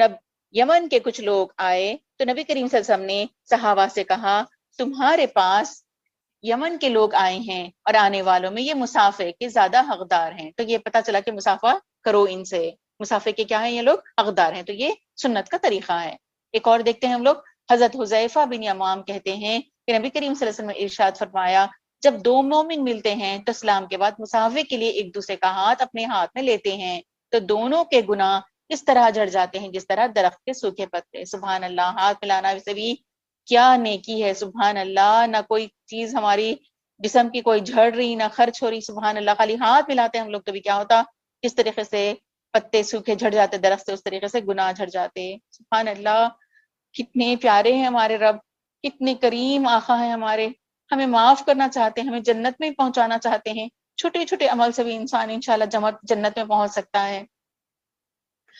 یمن کے کچھ لوگ آئے تو نبی کریم صلی اللہ علیہ وسلم نے صحابہ سے کہا تمہارے پاس یمن کے لوگ آئے ہیں اور آنے والوں میں یہ مصافحے کے زیادہ حقدار ہیں. تو یہ پتا چلا کہ مصافحہ کرو ان سے، مصافحے کے کیا ہیں؟ یہ لوگ حقدار ہیں. تو یہ سنت کا طریقہ ہے. ایک اور دیکھتے ہیں ہم لوگ. حضرت حذیفہ بن یمان کہتے ہیں کہ نبی کریم صلی اللہ علیہ وسلم نے ارشاد فرمایا جب 2 مومن ملتے ہیں تو اسلام کے بعد مصافحے کے لیے ایک دوسرے کا ہاتھ اپنے ہاتھ میں لیتے ہیں تو دونوں کے گناہ اس طرح جھڑ جاتے ہیں جس طرح درخت کے سوکھے پتے. سبحان اللہ. ہاتھ ملانا سے بھی کیا نیکی ہے. سبحان اللہ. نہ کوئی چیز ہماری جسم کی کوئی جھڑ رہی، نہ خرچ ہو رہی. سبحان اللہ. خالی ہاتھ ملاتے ہم لوگ تو بھی کیا ہوتا؟ اس طریقے سے پتے سوکھے جھڑ جاتے درخت سے، اس طریقے سے گناہ جھڑ جاتے. سبحان اللہ. کتنے پیارے ہیں ہمارے رب، کتنے کریم آقا ہیں ہمارے. ہمیں معاف کرنا چاہتے ہیں، ہمیں جنت میں پہنچانا چاہتے ہیں. چھوٹے چھوٹے عمل سے بھی انسان انشاءاللہ جنت میں پہنچ سکتا ہے.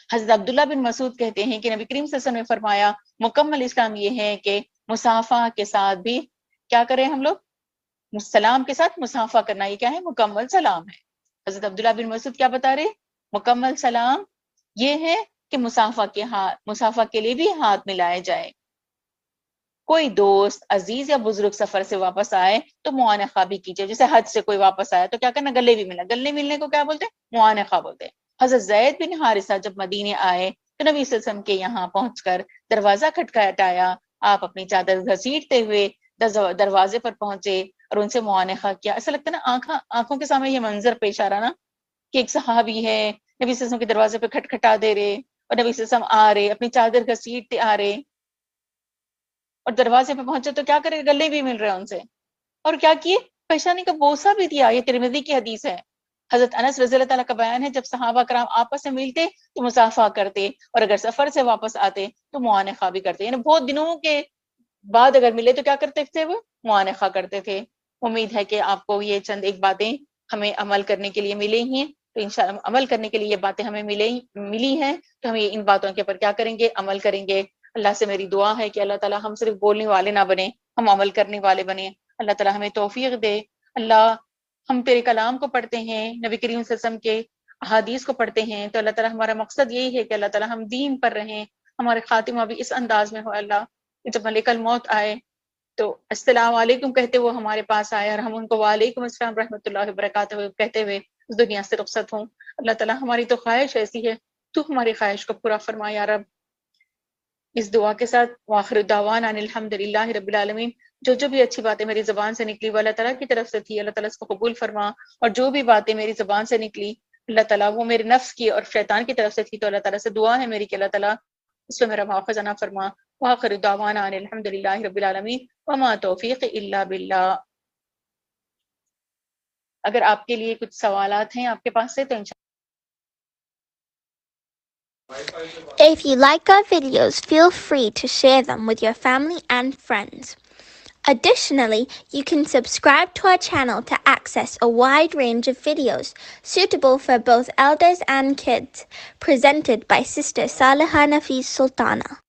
حضرت عبداللہ بن مسعود کہتے ہیں کہ نبی کریم صلی اللہ علیہ وسلم نے فرمایا مکمل اسلام یہ ہے کہ مصافحہ کے ساتھ بھی کیا کریں ہم لوگ؟ سلام کے ساتھ مصافحہ کرنا. یہ کیا ہے؟ مکمل سلام ہے. حضرت عبداللہ بن مسعود کیا بتا رہے؟ مکمل سلام یہ ہے کہ مصافحہ کے لیے بھی ہاتھ ملائے جائے. کوئی دوست عزیز یا بزرگ سفر سے واپس آئے تو معانقہ بھی کیجیے. جیسے حج سے کوئی واپس آیا تو کیا کرنا؟ گلے بھی ملنا. گلے ملنے کو کیا بولتے ہیں؟ معانقہ بولتے ہیں. حضرت زید بن حارثہ جب مدینے آئے تو نبی صلی اللہ علیہ وسلم کے یہاں پہنچ کر دروازہ کھٹکھٹایا. آپ اپنی چادر گھسیٹتے ہوئے دروازے پر پہنچے اور ان سے معانقہ کیا. ایسا لگتا ہے نا آنکھوں کے سامنے یہ منظر پیش آ رہا نا کہ ایک صحابی ہے نبی صلی اللہ علیہ وسلم کے دروازے پہ کھٹکھٹا دے رہے اور نبی صلی اللہ علیہ وسلم آ رہے اپنی چادر گھسیٹتے آ رہے اور دروازے پہ پہنچے تو کیا کرے؟ گلے بھی مل رہے ان سے. اور کیا کیے؟ پیشانی کا بوسہ بھی دیا. یہ ترمذی کی حدیث ہے. حضرت انس رضی اللہ تعالیٰ کا بیان ہے جب صحابہ کرام آپس میں ملتے تو مصافحہ کرتے اور اگر سفر سے واپس آتے تو معانقہ بھی کرتے. یعنی بہت دنوں کے بعد اگر ملے تو کیا کرتے تھے؟ وہ معانقہ کرتے تھے. امید ہے کہ آپ کو یہ چند ایک باتیں ہمیں عمل کرنے کے لیے ملے ہیں. تو انشاءاللہ عمل کرنے کے لیے یہ باتیں ہمیں ملی ہیں تو ہم ان باتوں کے اوپر کیا کریں گے؟ عمل کریں گے. اللہ سے میری دعا ہے کہ اللہ تعالیٰ ہم صرف بولنے والے نہ بنے، ہم عمل کرنے والے بنے. اللہ تعالیٰ ہمیں توفیق دے. اللہ ہم تیرے کلام کو پڑھتے ہیں، نبی کریم صلی اللہ علیہ وسلم کے احادیث کو پڑھتے ہیں تو اللہ تعالیٰ ہمارا مقصد یہی ہے کہ اللہ تعالیٰ ہم دین پر رہیں، ہمارے خاتمہ بھی اس انداز میں ہو اللہ کہ جب ملک الموت آئے تو السلام علیکم کہتے وہ ہمارے پاس آئے اور ہم ان کو وعلیکم السلام رحمۃ اللہ وبرکاتہ کہتے ہوئے اس دنیا سے رخصت ہوں. اللہ تعالیٰ ہماری تو خواہش ایسی ہے، تو ہماری خواہش کو پورا فرما یا رب. اس دعا کے ساتھ واخر دعوانا ان الحمد للہ رب العالمین. جو بھی اچھی باتیں میری زبان سے نکلی وہ اللہ تعالیٰ کی طرف سے تھی، اللہ تعالیٰ اس کو قبول فرما. اور جو بھی باتیں میری زبان سے نکلی اللہ تعالیٰ وہ میرے نفس کی اور شیطان کی طرف سے تھی تو اللہ تعالیٰ سے دعا ہے میری کہ اللہ تعالیٰ اس پہ میرا مواخذہ نہ فرما. وآخر دعوانا ان الحمد للہ رب العالمین وما توفیق الا باللہ. اگر آپ کے لیے کچھ سوالات ہیں آپ کے پاس سے تو انشاءاللہ. If you like our videos, feel free to share them with your family and friends. Additionally, you can subscribe to our channel to access a wide range of videos suitable for both elders and kids, presented by Sister Saliha Nafis Sultana.